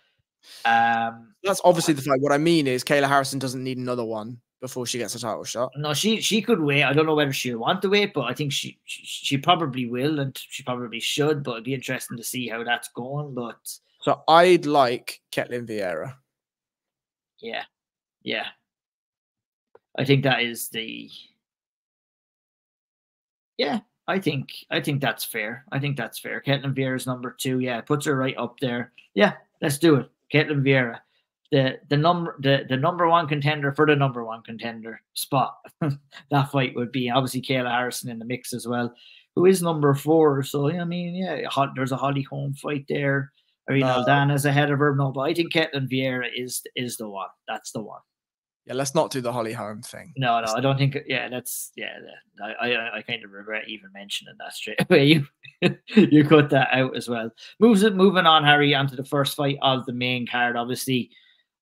that's obviously the fight. What I mean is Kayla Harrison doesn't need another one before she gets a title shot. No, she could wait. I don't know whether she'll want to wait, but I think she probably will, and she probably should. But it'd be interesting to see how that's going. But so I'd like Ketlin Vieira. Yeah. I think that is the. Yeah, I think that's fair. I think that's fair. Ketlin Vieira's number 2. Yeah, puts her right up there. Yeah, let's do it. Ketlin Vieira, the number 1 contender for the number 1 contender spot. That fight would be obviously Kayla Harrison in the mix as well, who is number 4. So I mean, yeah, there's a Holly Holm fight there. Irene Aldana's ahead of her. No, but I think Ketlin Vieira is the one. That's the one. Yeah, let's not do the Holly Holm thing. No, I don't think. Yeah, I kind of regret even mentioning that straight away. You cut that out as well. Moving on, Harry, onto the first fight of the main card. Obviously,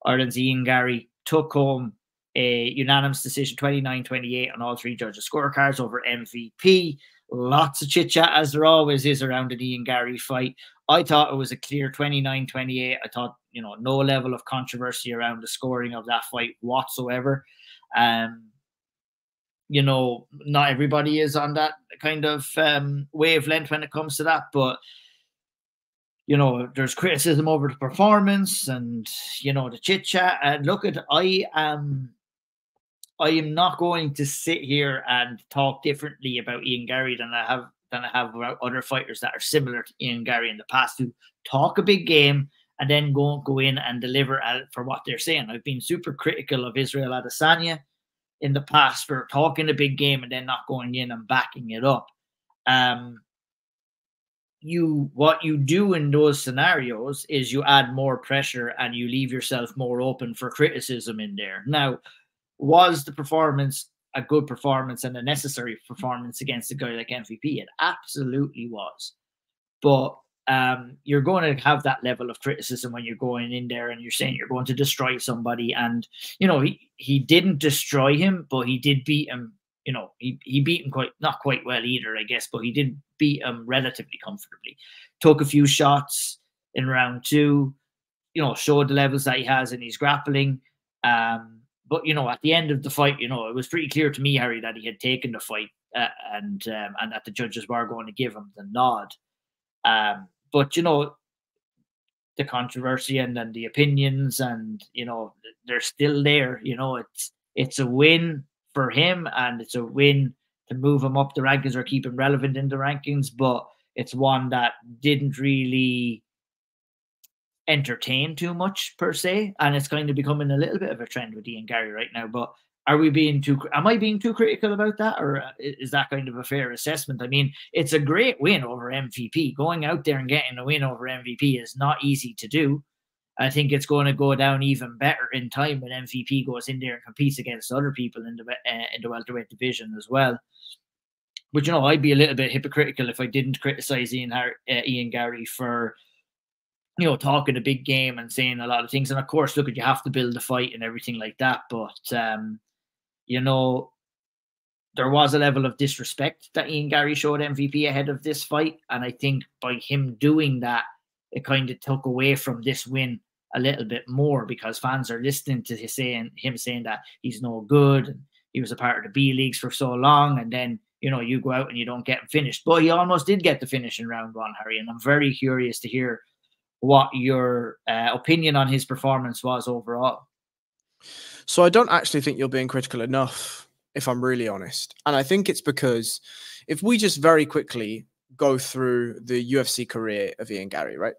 Ireland's Ian Garry took home a unanimous decision, 29-28 on all 3 judges' scorecards over MVP. Lots of chit chat, as there always is around an Ian Garry fight. I thought it was a clear 29-28. I thought, no level of controversy around the scoring of that fight whatsoever. Not everybody is on that kind of wavelength when it comes to that, but there's criticism over the performance and the chit chat. And look, I am not going to sit here and talk differently about Ian Garry than I have about other fighters that are similar to Ian Garry in the past, who talk a big game and then go in and deliver for what they're saying. I've been super critical of Israel Adesanya in the past for talking a big game and then not going in and backing it up. What you do in those scenarios is you add more pressure and you leave yourself more open for criticism in there. Now, was the performance a good performance and a necessary performance against a guy like MVP? It absolutely was. But you're going to have that level of criticism when you're going in there and you're saying you're going to destroy somebody. And, he didn't destroy him, but he did beat him. He beat him not quite well either, I guess, but he did beat him relatively comfortably. Took a few shots in round 2, showed the levels that he has in his grappling. But, at the end of the fight, it was pretty clear to me, Harry, that he had taken the fight and that the judges were going to give him the nod. But, the controversy and then the opinions and, they're still there. It's a win for him and it's a win to move him up the rankings or keep him relevant in the rankings. But it's one that didn't really entertain too much per se, and it's kind of becoming a little bit of a trend with Ian Garry right now. But am I being too critical about that, or is that kind of a fair assessment? I mean, it's a great win over MVP. Going out there and getting a win over MVP is not easy to do. I think it's going to go down even better in time when MVP goes in there and competes against other people in the welterweight division as well. But I'd be a little bit hypocritical if I didn't criticize Ian Garry for talking a big game and saying a lot of things. And of course, look, you have to build the fight and everything like that. But, there was a level of disrespect that Ian Garry showed MVP ahead of this fight. And I think by him doing that, it kind of took away from this win a little bit more, because fans are listening to him saying that he's no good and he was a part of the B leagues for so long. And then, you go out and you don't get him finished. But he almost did get the finish in round 1, Harry. And I'm very curious to hear what your opinion on his performance was overall. So I don't actually think you're being critical enough, if I'm really honest. And I think it's because if we just very quickly go through the UFC career of Ian Garry, right?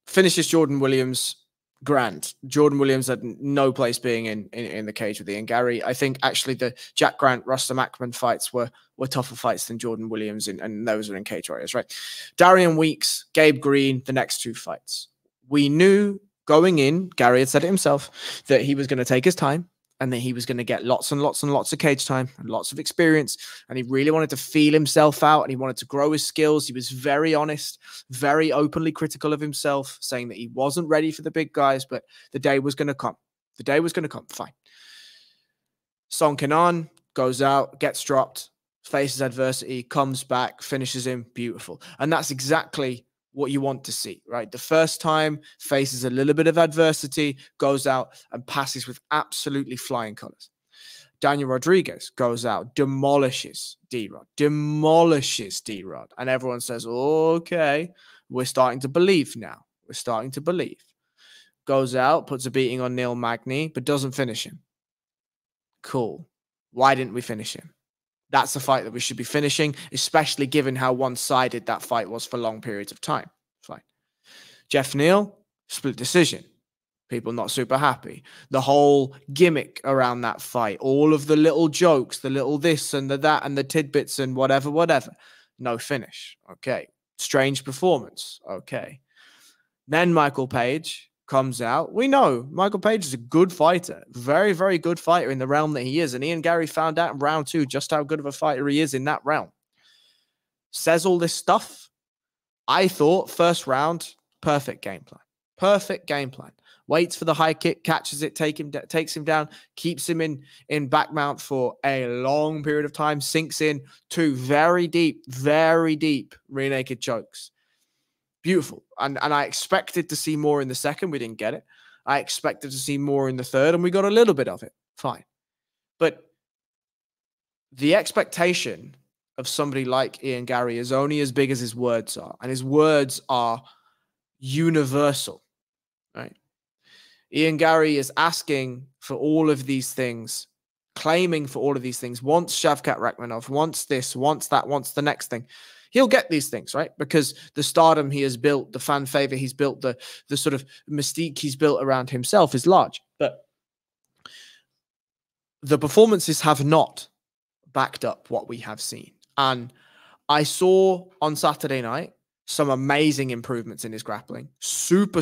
Finishes Jordan Williams, grand. Jordan Williams had no place being in the cage with Ian Garry. I think actually the Jack Grant, Rustam Akman fights were tougher fights than Jordan Williams, and those were in Cage Warriors, right? Darian Weeks, Gabe Green, the next 2 fights. We knew going in, Garry had said it himself, that he was going to take his time. and that he was going to get lots and lots and lots of cage time and lots of experience. And he really wanted to feel himself out and he wanted to grow his skills. He was very honest, very openly critical of himself, saying that he wasn't ready for the big guys, but the day was going to come. The day was going to come. Fine. Song Kenan goes out, gets dropped, faces adversity, comes back, finishes him. Beautiful. And that's exactly what you want to see, right? The first time faces a little bit of adversity, goes out and passes with absolutely flying colors. Daniel Rodriguez goes out, demolishes D-Rod, and everyone says, okay, we're starting to believe now. We're starting to believe. Goes out, puts a beating on Neil Magny, but doesn't finish him. Cool. Why didn't we finish him? That's a fight that we should be finishing, especially given how one-sided that fight was for long periods of time. Fine. Jeff Neal, split decision. People not super happy. The whole gimmick around that fight, all of the little jokes, the little this and the that and the tidbits and whatever. No finish. Okay. Strange performance. Okay. Then Michael Page comes out. We know Michael Page is a good fighter, very, very good fighter in the realm that he is. And Ian Gary found out in round 2 just how good of a fighter he is in that realm. Says all this stuff. I thought first round, perfect game plan. Perfect game plan. Waits for the high kick, catches it, takes him down, keeps him in back mount for a long period of time, sinks in 2 very deep rear naked chokes. Beautiful. And I expected to see more in the second. We didn't get it. I expected to see more in the third, and we got a little bit of it. Fine. But the expectation of somebody like Ian Gary is only as big as his words are. And his words are universal. Right? Ian Gary is asking for all of these things, claiming for all of these things, wants Shavkat Rakhmonov, wants this, wants that, wants the next thing. He'll get these things, right? Because the stardom he has built, the fan favor he's built, the sort of mystique he's built around himself is large. But the performances have not backed up what we have seen. And I saw on Saturday night some amazing improvements in his grappling. Super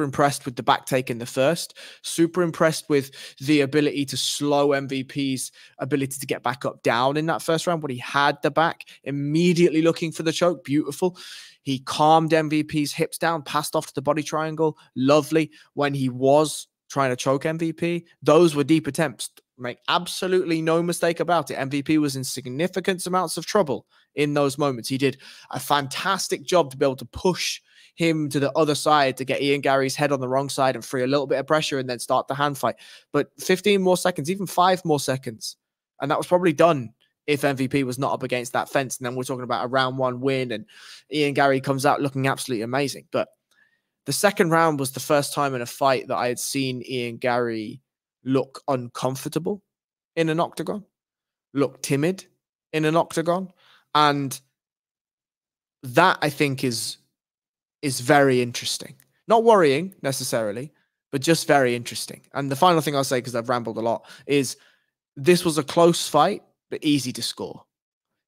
impressed with the back take in the first. Super impressed with the ability to slow MVP's ability to get back up down in that first round when he had the back, immediately looking for the choke. Beautiful. He calmed MVP's hips down, passed off to the body triangle. Lovely. When he was trying to choke MVP, those were deep attempts. Make absolutely no mistake about it. MVP was in significant amounts of trouble in those moments. He did a fantastic job to be able to push him to the other side to get Ian Gary's head on the wrong side and free a little bit of pressure and then start the hand fight. But 15 more seconds, even 5 more seconds. And that was probably done if MVP was not up against that fence. And then we're talking about a round 1 win and Ian Gary comes out looking absolutely amazing. But the second round was the first time in a fight that I had seen Ian Gary look uncomfortable in an octagon, look timid in an octagon. And that, I think, is very interesting. Not worrying necessarily, but just very interesting. And the final thing I'll say, because I've rambled a lot, is this was a close fight, but easy to score.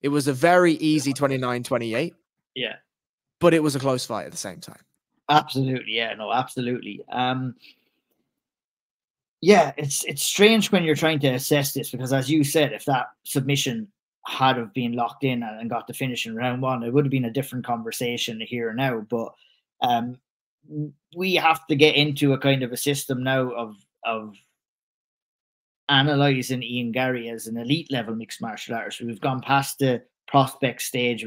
It was a very easy 29-28. Yeah. But it was a close fight at the same time. Absolutely. Yeah, no, absolutely. Yeah, it's strange when you're trying to assess this because, as you said, if that submission had have been locked in and got the finish in round 1, it would have been a different conversation here and now. But we have to get into a kind of a system now of analyzing Ian Gary as an elite level mixed martial artist. We've gone past the prospect stage.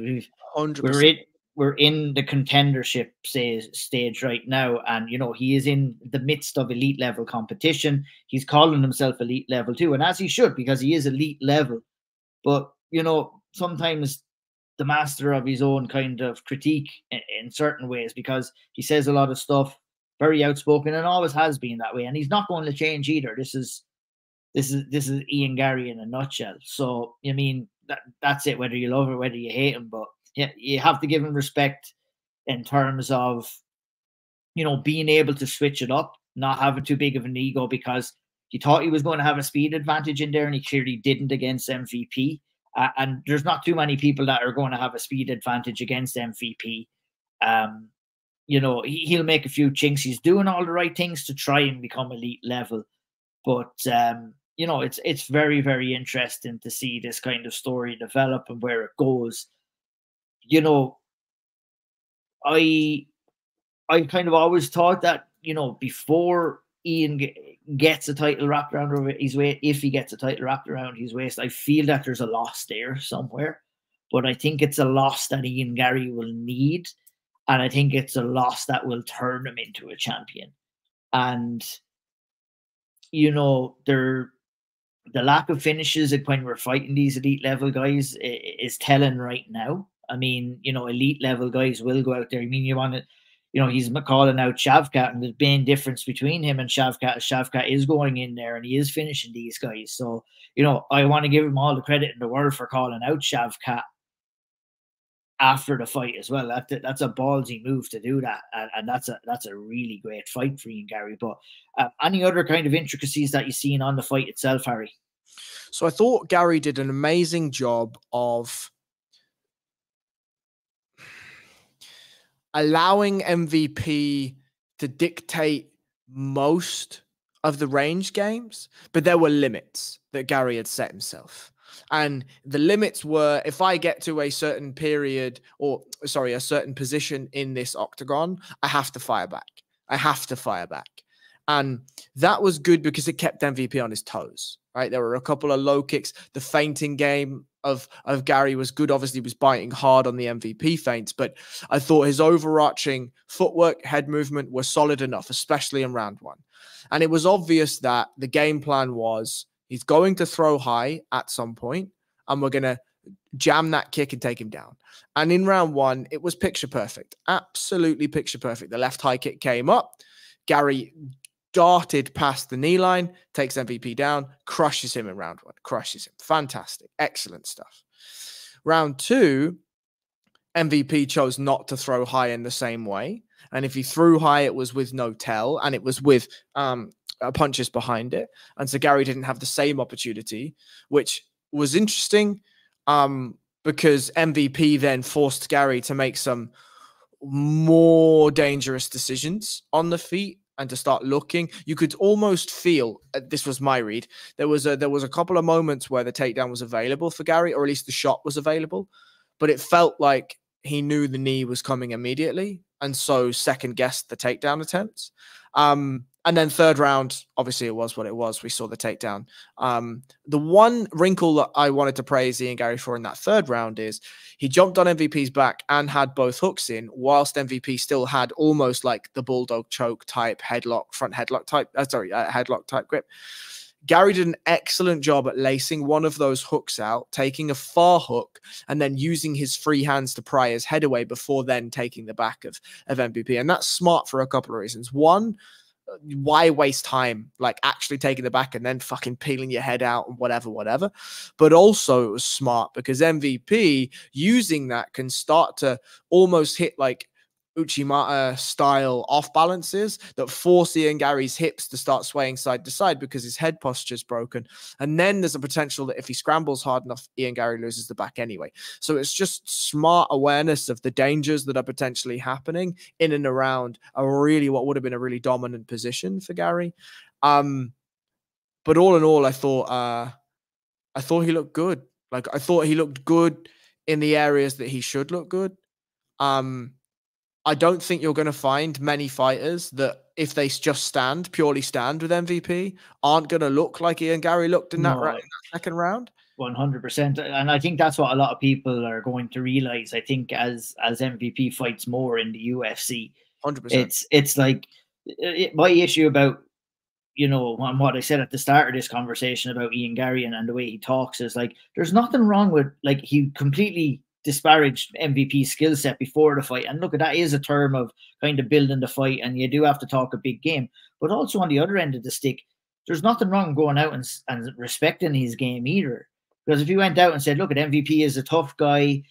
100%. We're in the contendership stage right now, and he is in the midst of elite level competition. He's calling himself elite level too, and as he should, because he is elite level. But sometimes the master of his own kind of critique in certain ways, because he says a lot of stuff, very outspoken, and always has been that way, and he's not going to change either. This is Ian Gary in a nutshell. So I mean that's it. Whether you love or whether you hate him, but yeah, you have to give him respect in terms of, being able to switch it up, not having too big of an ego, because he thought he was going to have a speed advantage in there and he clearly didn't against MVP. And there's not too many people that are going to have a speed advantage against MVP. He'll make a few chinks. He's doing all the right things to try and become elite level. But you know, it's very, very interesting to see this kind of story develop and where it goes. You know, I I kind of always thought that, you know, before Ian gets a title wrapped around his waist, if he gets a title wrapped around his waist, I feel that there's a loss there somewhere. But I think it's a loss that Ian Gary will need. And I think it's a loss that will turn him into a champion. And, you know, the lack of finishes when we're fighting these elite level guys is telling right now. I mean, you know, elite level guys will go out there. I mean, you want to, you know, he's calling out Shavkat, and the main difference between him and Shavkat is going in there and he is finishing these guys. So, you know, I want to give him all the credit in the world for calling out Shavkat after the fight as well. That's a ballsy move to do that, and that's a really great fight for Ian Gary. But any other kind of intricacies that you've seen on the fight itself, Harry? So I thought Gary did an amazing job of allowing MVP to dictate most of the range games, but there were limits that Gary had set himself. And the limits were, if I get to a certain period, or sorry, a certain position in this octagon, I have to fire back. I have to fire back. And that was good because it kept MVP on his toes, right? There were a couple of low kicks. The feinting game of Gary was good. Obviously, he was biting hard on the MVP feints, but I thought his overarching footwork, head movement were solid enough, especially in round one. And it was obvious that the game plan was he's going to throw high at some point, and we're going to jam that kick and take him down. And in round one, it was picture perfect. Absolutely picture perfect. The left high kick came up. Gary darted past the knee line, takes MVP down, crushes him in round one. Crushes him. Fantastic. Excellent stuff. Round two, MVP chose not to throw high in the same way. And if he threw high, it was with no tell, and it was with punches behind it. And so Gary didn't have the same opportunity, which was interesting because MVP then forced Gary to make some more dangerous decisions on the feet and to start looking. You could almost feel, this was my read, there was a couple of moments where the takedown was available for Gary, or at least the shot was available, but it felt like he knew the knee was coming immediately, and so second guessed the takedown attempts. And then third round, obviously it was what it was. We saw the takedown. The one wrinkle that I wanted to praise Ian Gary for in that third round is he jumped on MVP's back and had both hooks in, whilst MVP still had almost like the bulldog choke type headlock, front headlock type, headlock type grip. Gary did an excellent job at lacing one of those hooks out, taking a far hook, and then using his free hands to pry his head away before then taking the back of MVP. And that's smart for a couple of reasons. One, why waste time like actually taking the back and then fucking peeling your head out and whatever. But also it was smart because MVP using that can start to almost hit like Uchimata style off balances that force Ian Gary's hips to start swaying side to side because his head posture is broken. And then there's a potential that if he scrambles hard enough, Ian Gary loses the back anyway. So it's just smart awareness of the dangers that are potentially happening in and around what would have been a really dominant position for Gary. But all in all, I thought he looked good. Like I thought he looked good in the areas that he should look good. I don't think you're going to find many fighters that, if they just purely stand with MVP, aren't going to look like Ian Gary looked in that second round. 100%. And I think that's what a lot of people are going to realize. I think as MVP fights more in the UFC, 100%. It's like my issue about, you know, what I said at the start of this conversation about Ian Gary and the way he talks is like, there's nothing wrong with, like, he completely disparaged MVP's skill set before the fight. And look, that is a term of kind of building the fight, and you do have to talk a big game. But also on the other end of the stick, there's nothing wrong going out and respecting his game either. Because if you went out and said, look, MVP is a tough guy,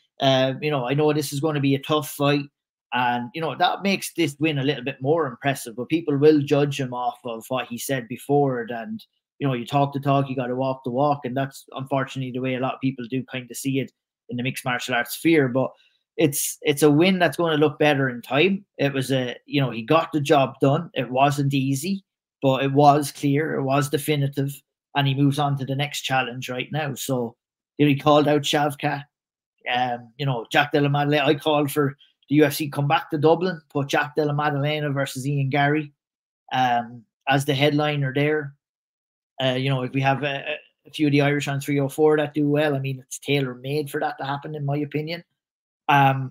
you know, I know this is going to be a tough fight, and, you know, that makes this win a little bit more impressive. But people will judge him off of what he said before. And, you know, you talk the talk, you got to walk the walk. And that's unfortunately the way a lot of people do kind of see it in the mixed martial arts sphere. But it's a win that's going to look better in time. It was you know, he got the job done. It wasn't easy, but it was clear. It was definitive. and he moves on to the next challenge right now. So, you know, he called out Shavkat. You know, Jack Della Maddalena. I called for the UFC come back to Dublin, put Jack Della Maddalena versus Ian Garry as the headliner there. You know, if we have a few of the Irish on 304 that do well, I mean, it's tailor made for that to happen, in my opinion. You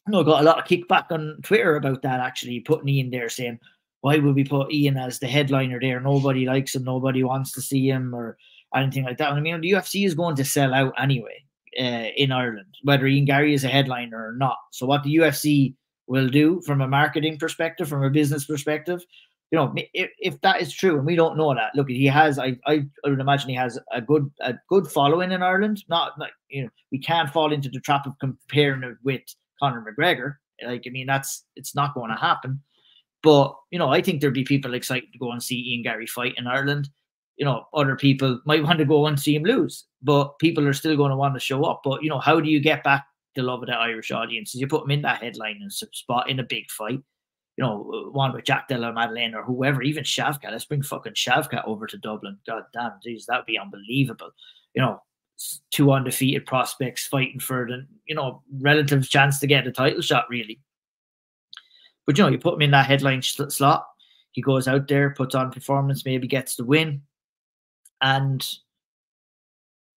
know, got a lot of kickback on Twitter about that, actually, putting Ian there, saying, why would we put Ian as the headliner there? Nobody likes him, nobody wants to see him, or anything like that. I mean, the UFC is going to sell out anyway in Ireland, whether Ian Garry is a headliner or not. So what the UFC will do from a marketing perspective, from a business perspective, you know, if that is true, and we don't know that. Look, he has, I would imagine he has a good following in Ireland. Not like, you know, we can't fall into the trap of comparing it with Conor McGregor. Like, I mean, it's not going to happen. But, you know, I think there'd be people excited to go and see Ian Garry fight in Ireland. You know, other people might want to go and see him lose, but people are still going to want to show up. But, you know, how do you get back the love of the Irish audience? You put him in that headline spot in a big fight. You know, one with Jack Della Maddalena or whoever, even Shavkat. Let's bring fucking Shavkat over to Dublin. God damn, geez, that would be unbelievable. You know, 2 undefeated prospects fighting for the, you know, relative chance to get a title shot, really. But, you know, you put him in that headline slot. He goes out there, puts on performance, maybe gets the win. And,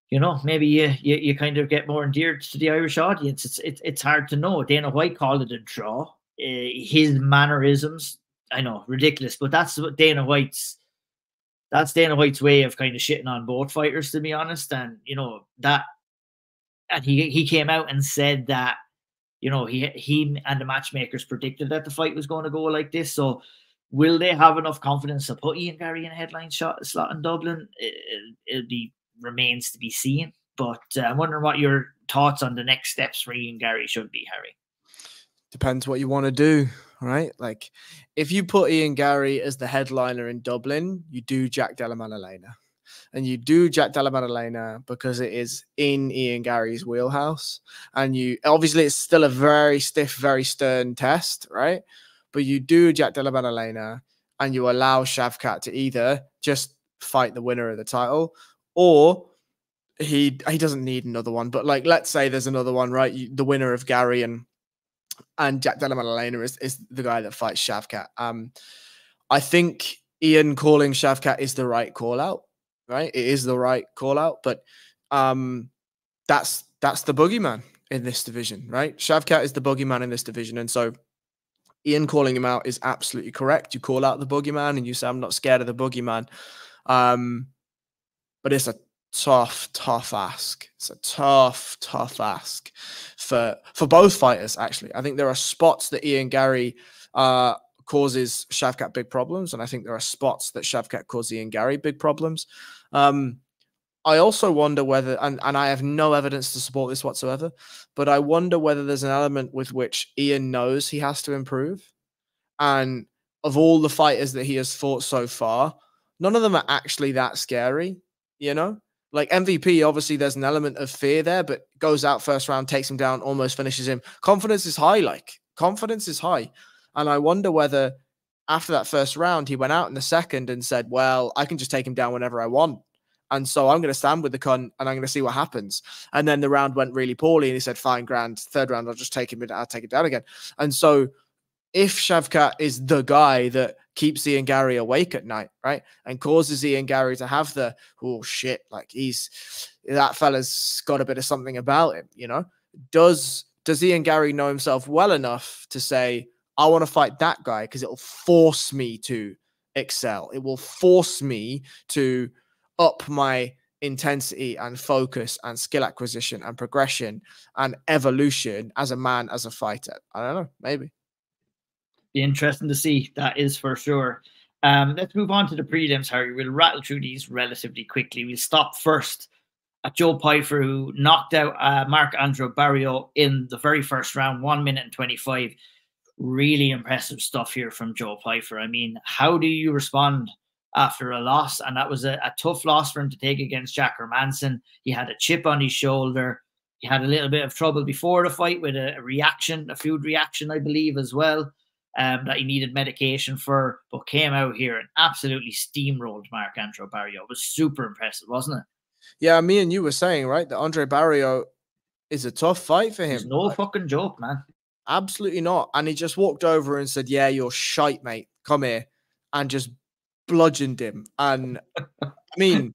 you know, maybe you kind of get more endeared to the Irish audience. It's hard to know. Dana White called it a draw. His mannerisms, I know, ridiculous, but that's what Dana White's way of kind of shitting on both fighters, to be honest. And, you know, that, and he came out and said that, you know, he and the matchmakers predicted that the fight was going to go like this. So will they have enough confidence to put Ian Garry in a headline slot in Dublin? It remains to be seen. But I'm wondering what your thoughts on the next steps for Ian Garry should be, Harry. Depends what you want to do, right? Like, if you put Ian Garry as the headliner in Dublin, you do Jack Della Maddalena. And you do Jack Della Maddalena because it is in Ian Garry's wheelhouse. And you, obviously, it's still a very stiff, very stern test, right? But you do Jack Della Maddalena and you allow Shavkat to either just fight the winner of the title, or he doesn't need another one. But, like, let's say there's another one, right? The winner of Garry and Jack Della Maddalena is the guy that fights Shavkat. I think Ian calling Shavkat is the right call out, right? It is the right call out, but that's the boogeyman in this division, right? Shavkat is the boogeyman in this division, and so Ian calling him out is absolutely correct. You call out the boogeyman and you say, I'm not scared of the boogeyman. But it's a tough ask. It's a tough ask for both fighters, actually. I think there are spots that Ian Garry causes Shavkat big problems, and I think there are spots that Shavkat causes Ian Garry big problems. I also wonder whether, and I have no evidence to support this whatsoever, but I wonder whether there's an element with which Ian knows he has to improve. And of all the fighters that he has fought so far, none of them are actually that scary, you know? Like MVP, obviously there's an element of fear there, but goes out first round, takes him down, almost finishes him. Confidence is high, confidence is high. And I wonder whether after that first round, he went out in the second and said, well, I can just take him down whenever I want. And so I'm going to stand with the cunt and I'm going to see what happens. And then the round went really poorly and he said, fine, grand. Third round, I'll just take him down, I'll take it down again. And so if Shavkat is the guy that keeps Ian Garry awake at night, right, and causes Ian Garry to have the, oh shit, like that fella's got a bit of something about him, you know, does Ian Garry know himself well enough to say, I want to fight that guy because it'll force me to excel. It will force me to up my intensity and focus and skill acquisition and progression and evolution as a man, as a fighter. I don't know, maybe. Be interesting to see. That is for sure. Let's move on to the prelims, Harry. We'll rattle through these relatively quickly. We'll stop first at Joe Pyfer, who knocked out Marc-André Barriault in the very first round, 1 minute and 25. Really impressive stuff here from Joe Pyfer. I mean, how do you respond after a loss? And that was a tough loss for him to take against Jack Hermanson. He had a chip on his shoulder. He had a little bit of trouble before the fight with a food reaction, I believe, as well. that he needed medication for, but came out here and absolutely steamrolled Marc-Andre Barriault. It was super impressive, wasn't it? Yeah, me and you were saying, right, that Andre Barriault is a tough fight for He's him. no fucking joke, man. Absolutely not. And he just walked over and said, "Yeah, you're shite, mate. Come here," and just bludgeoned him. And I mean,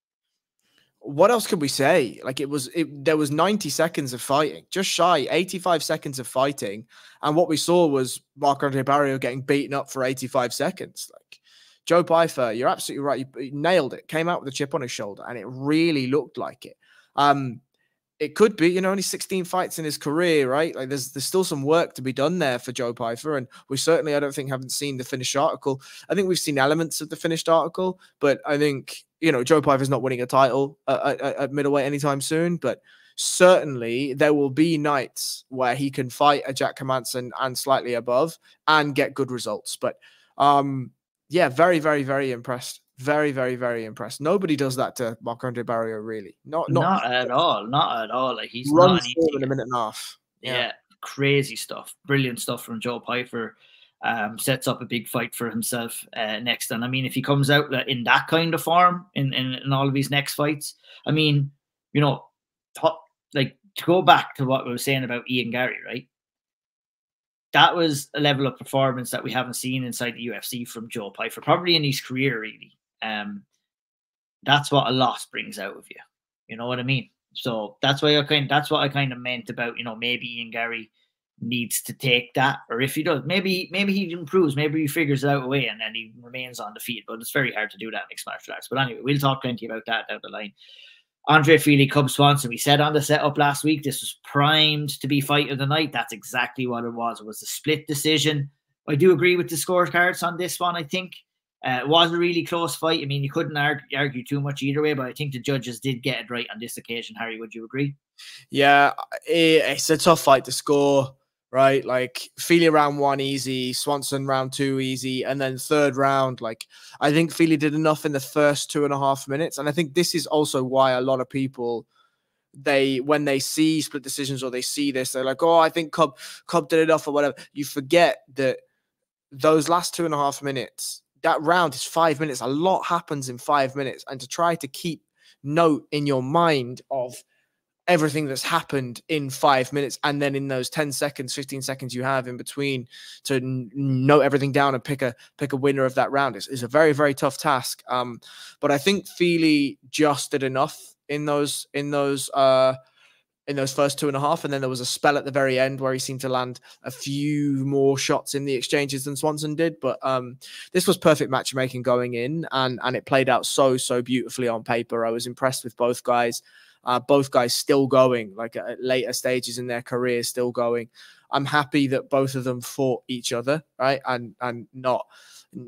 what else could we say? Like there was 90 seconds of fighting, just shy, 85 seconds of fighting. And what we saw was Marc-Andre Barriault getting beaten up for 85 seconds. Like Joe Pyfer, you're absolutely right. He nailed it, came out with a chip on his shoulder, and it really looked like it. It could be, only 16 fights in his career, right? Like there's still some work to be done there for Joe Pyfer. And we certainly, I don't think, haven't seen the finished article. I think we've seen elements of the finished article, but I think, Joe Pyfer's not winning a title at middleweight anytime soon, but certainly there will be nights where he can fight a Jack Hermansson and slightly above and get good results. But yeah, very, very, very impressed. Very, very, very impressed. Nobody does that to Marc-Andre Barriault, really. Not at all. Not at all. Like he's runs not an easy in a minute and a half. Yeah, crazy stuff. Brilliant stuff from Joe Pyfer. Sets up a big fight for himself next. And I mean, if he comes out in that kind of form in all of his next fights, I mean, like to go back to what we were saying about Ian Garry, right? That was a level of performance that we haven't seen inside the UFC from Joe Pyfer, probably in his career, really. That's what a loss brings out of you. You know what I mean? So that's why that's what I kind of meant about, maybe Ian Garry needs to take that, or if he does, maybe he improves, maybe he figures it out a way and then he remains undefeated. But it's very hard to do that in mixed martial arts. But anyway, we'll talk plenty about that down the line. Andre Fili, Cub Swanson. We said on the setup last week, this was primed to be fight of the night. That's exactly what it was. It was a split decision. I do agree with the scorecards on this one, I think. It was a really close fight. I mean, you couldn't argue too much either way, but I think the judges did get it right on this occasion. Harry, would you agree? Yeah, it's a tough fight to score, right? Like, Fili round 1 easy, Swanson round 2 easy, and then third round, like, I think Fili did enough in the first 2.5 minutes. And I think this is also why a lot of people, when they see split decisions or they see this, they're like, oh, I think Cub did enough or whatever. You forget that those last 2.5 minutes, that round is 5 minutes. A lot happens in 5 minutes. And to try to keep note in your mind of everything that's happened in 5 minutes, and then in those 10 seconds, 15 seconds you have in between to note everything down and pick a winner of that round is a very, very tough task. But I think Fili just did enough in those first 2.5, and then there was a spell at the very end where he seemed to land a few more shots in the exchanges than Swanson did. But this was perfect matchmaking going in, and it played out so beautifully on paper. I was impressed with both guys. Both guys still going, like at later stages in their careers, still going. I'm happy that both of them fought each other, right? And not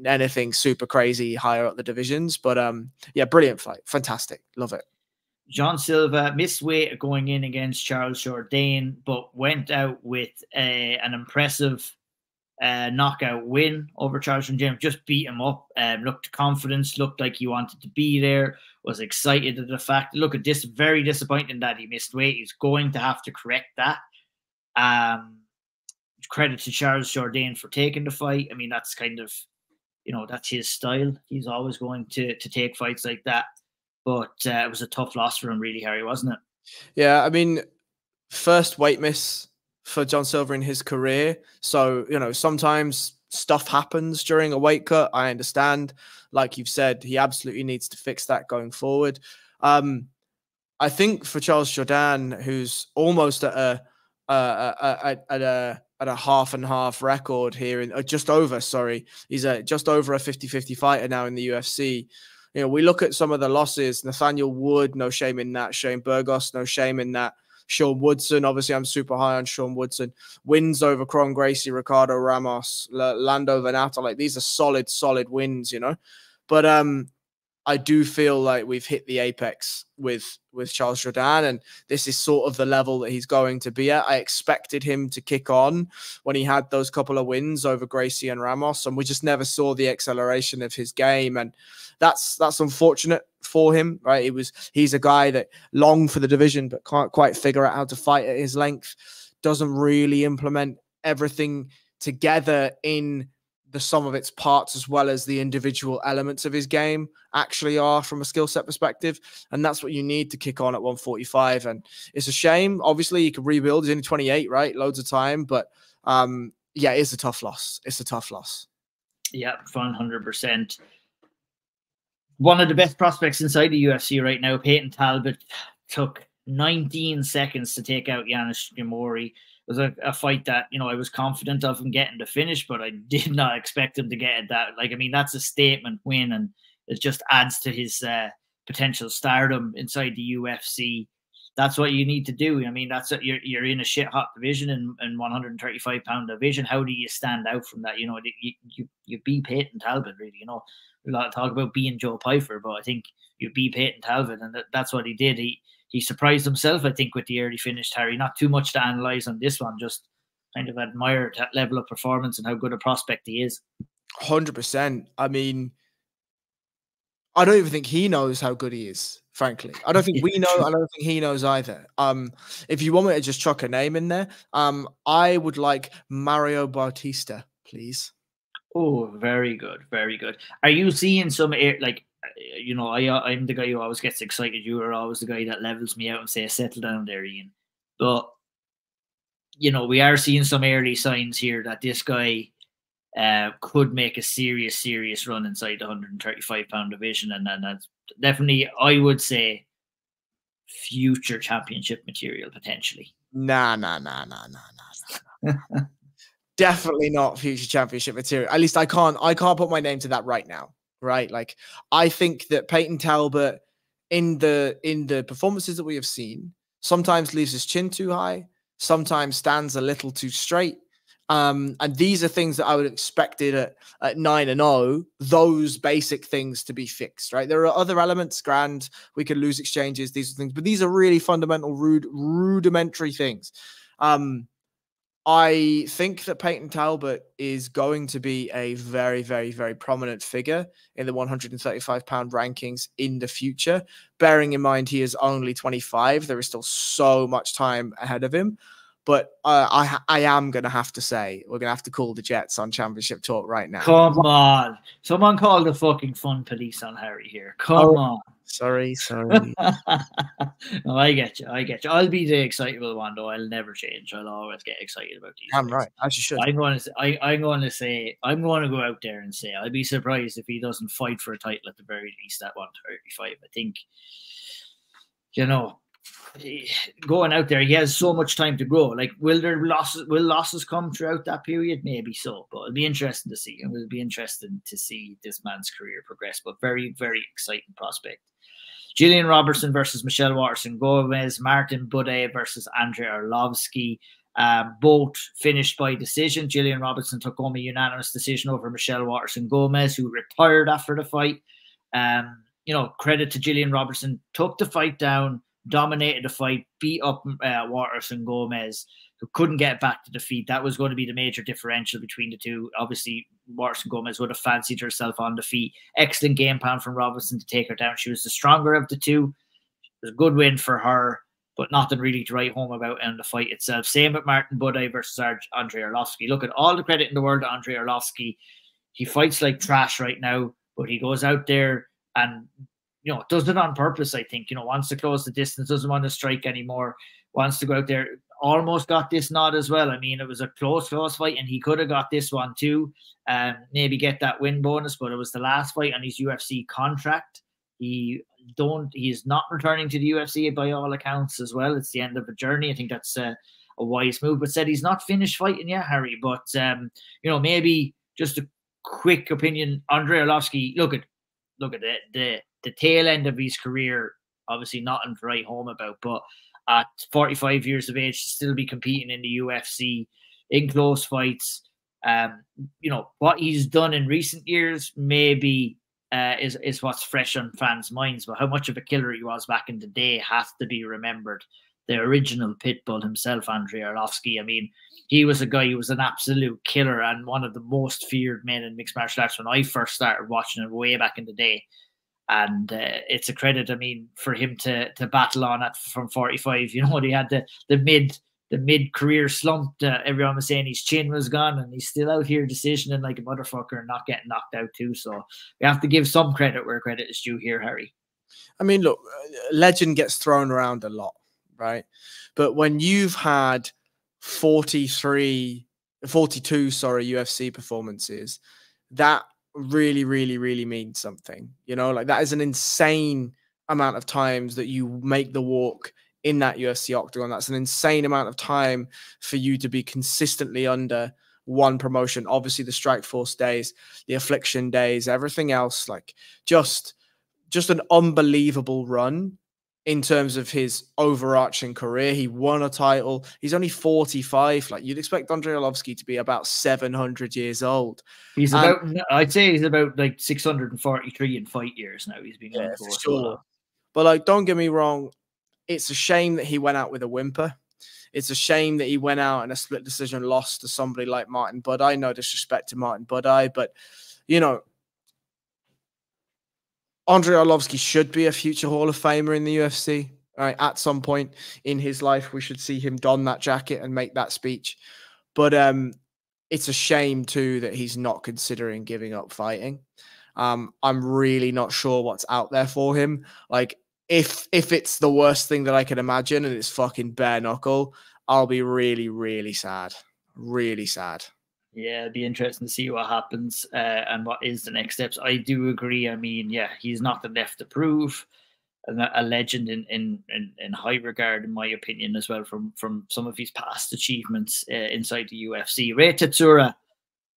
anything super crazy higher up the divisions. But yeah, brilliant fight. Fantastic. Love it. John Silva missed weight going in against Charles Jourdain, but went out with an impressive knockout win over Charles Jourdain. Just beat him up. Looked confident. Looked like he wanted to be there. Was excited at the fact. Look at this. Very disappointing that he missed weight. He's going to have to correct that. Credit to Charles Jourdain for taking the fight. I mean, that's kind of, that's his style. He's always going to take fights like that. But it was a tough loss for him, really, Harry, wasn't it? Yeah, I mean, first weight miss for John Silva in his career. So, sometimes stuff happens during a weight cut. I understand. Like you've said, he absolutely needs to fix that going forward. I think for Charles Jourdain, who's almost at a half and half record here, just over, sorry. He's just over a 50-50 fighter now in the UFC. We look at some of the losses. Nathaniel Wood, no shame in that. Shane Burgos, no shame in that. Sean Woodson, obviously I'm super high on Sean Woodson. Wins over Kron Gracie, Ricardo Ramos, Lando Venato. Like, these are solid wins, But I do feel like we've hit the apex with Charles Jourdain, and this is sort of the level that he's going to be at. I expected him to kick on when he had those couple of wins over Gracie and Ramos, and we just never saw the acceleration of his game, and that's unfortunate for him, right? He's a guy that longed for the division but can't quite figure out how to fight at his length, doesn't really implement everything together in the sum of its parts as well as the individual elements of his game actually are from a skill set perspective. And that's what you need to kick on at 145. And it's a shame. Obviously, you could rebuild. He's only 28, right? Loads of time. But yeah, it's a tough loss. It's a tough loss. Yeah, 100%. One of the best prospects inside the UFC right now, Peyton Talbot, took 19 seconds to take out Yanis Yamori. It was a fight that, you know, I was confident of him getting the finish, but I did not expect him to get it. That, like, I mean, that's a statement win, and it just adds to his potential stardom inside the UFC. That's what you need to do. I mean, that's you're in a shit hot division in 135-pound division. How do you stand out from that? You know, you beat Peyton Talbot, really. You know, a lot of talk about being Joe Pyfer, but I think you beat Peyton Talbot, and that's what he did. He surprised himself, I think, with the early finish, Harry. Not too much to analyze on this one, just kind of admire that level of performance and how good a prospect he is. 100%. I mean, I don't even think he knows how good he is, frankly. I don't think we know. I don't think he knows either. If you want me to just chuck a name in there, I would like Mario Bautista, please. Oh, very good. Very good. Are you seeing some, like, you know, I'm the guy who always gets excited. You are always the guy that levels me out and says, settle down there, Ian. But, you know, we are seeing some early signs here that this guy could make a serious run inside the 135-pound division. And that's definitely, I would say, future championship material, potentially. Nah. Definitely not future championship material. At least I can't put my name to that right now. Right. Like, I think that Peyton Talbot in the performances that we have seen sometimes leaves his chin too high, sometimes stands a little too straight. And these are things that I would have expected at 9-0, those basic things to be fixed, right? There are other elements, grand, we could lose exchanges, these are things, but these are really fundamental, rudimentary things. I think that Peyton Talbot is going to be a very, very, very prominent figure in the 135-pound rankings in the future. Bearing in mind he is only 25, there is still so much time ahead of him. But I am going to have to say, we're going to have to call the Jets on Championship Talk right now. Come on. Someone call the fucking fun police on Harry here. Come on. Sorry. No, I get you. I'll be the excitable one, though. I'll never change. I'll always get excited about these I'm things. right, as you should. I'm going to go out there and say, I'd be surprised if he doesn't fight for a title at the very least at 135. I think, you know, going out there, he has so much time to grow. Like, will losses come throughout that period? Maybe so, but it'll be interesting to see. It will be interesting to see this man's career progress, but very, very exciting prospect. Gillian Robertson versus Michelle Waterson-Gomez, Martin Buday versus Andrei Arlovsky. Both finished by decision. Gillian Robertson took home a unanimous decision over Michelle Waterson-Gomez, who retired after the fight. You know, credit to Gillian Robertson, took the fight down, dominated the fight, beat up Waterson-Gomez, who couldn't get back to defeat. That was going to be the major differential between the two. Obviously, Waterson-Gomez would have fancied herself on defeat. Excellent game plan from Robertson to take her down. She was the stronger of the two. It was a good win for her, but nothing really to write home about in the fight itself. Same with Martin Buday versus Andrei Arlovsky. Look, at all the credit in the world to Andrei Arlovsky. He fights like trash right now, but he goes out there and, you know, does it on purpose, I think. You know, wants to close the distance, doesn't want to strike anymore, wants to go out there. Almost got this nod as well. I mean, it was a close fight, and he could have got this one too, maybe get that win bonus, but it was the last fight on his UFC contract. He's not returning to the UFC by all accounts as well. It's the end of a journey. I think that's a wise move, but said he's not finished fighting yet, Harry. But, you know, maybe just a quick opinion. Andrei Arlovsky, look at the tail end of his career, obviously nothing to write home about, but at 45 years of age, to still be competing in the UFC in close fights. You know, what he's done in recent years maybe is what's fresh on fans' minds, but how much of a killer he was back in the day has to be remembered. The original Pitbull himself, Andrei Arlovsky. I mean, he was a guy who was an absolute killer and one of the most feared men in mixed martial arts when I first started watching it way back in the day. And it's a credit, I mean, for him to battle on it from 45. You know, he had the the mid-career slump that everyone was saying his chin was gone, and he's still out here decisioning like a motherfucker and not getting knocked out too. So we have to give some credit where credit is due here, Harry. I mean, look, legend gets thrown around a lot, right? But when you've had 42 UFC performances, that really, really, really means something. You know, like that is an insane amount of times that you make the walk in that UFC octagon. That's an insane amount of time for you to be consistently under one promotion. Obviously, the Strikeforce days, the Affliction days, everything else, like just an unbelievable run in terms of his overarching career. He won a title. He's only 45. Like, you'd expect Andrei Arlovski to be about 700 years old. He's about, I'd say he's about like 643 in fight years now. He's been going for so long. But like, don't get me wrong, it's a shame that he went out with a whimper. It's a shame that he went out in a split decision loss to somebody like Martin Buday. No disrespect to Martin Buday, but, you know, Andrei Arlovski should be a future Hall of Famer in the UFC. Right? At some point in his life, we should see him don that jacket and make that speech. But it's a shame, too, that he's not considering giving up fighting. I'm really not sure what's out there for him. Like, if it's the worst thing that I can imagine and it's fucking bare knuckle, I'll be really, really sad. Really sad. Yeah, it'd be interesting to see what happens and what is the next steps. I do agree. I mean, yeah, he's nothing left to prove. A legend in high regard, in my opinion, as well, from some of his past achievements inside the UFC. Rei Tetsura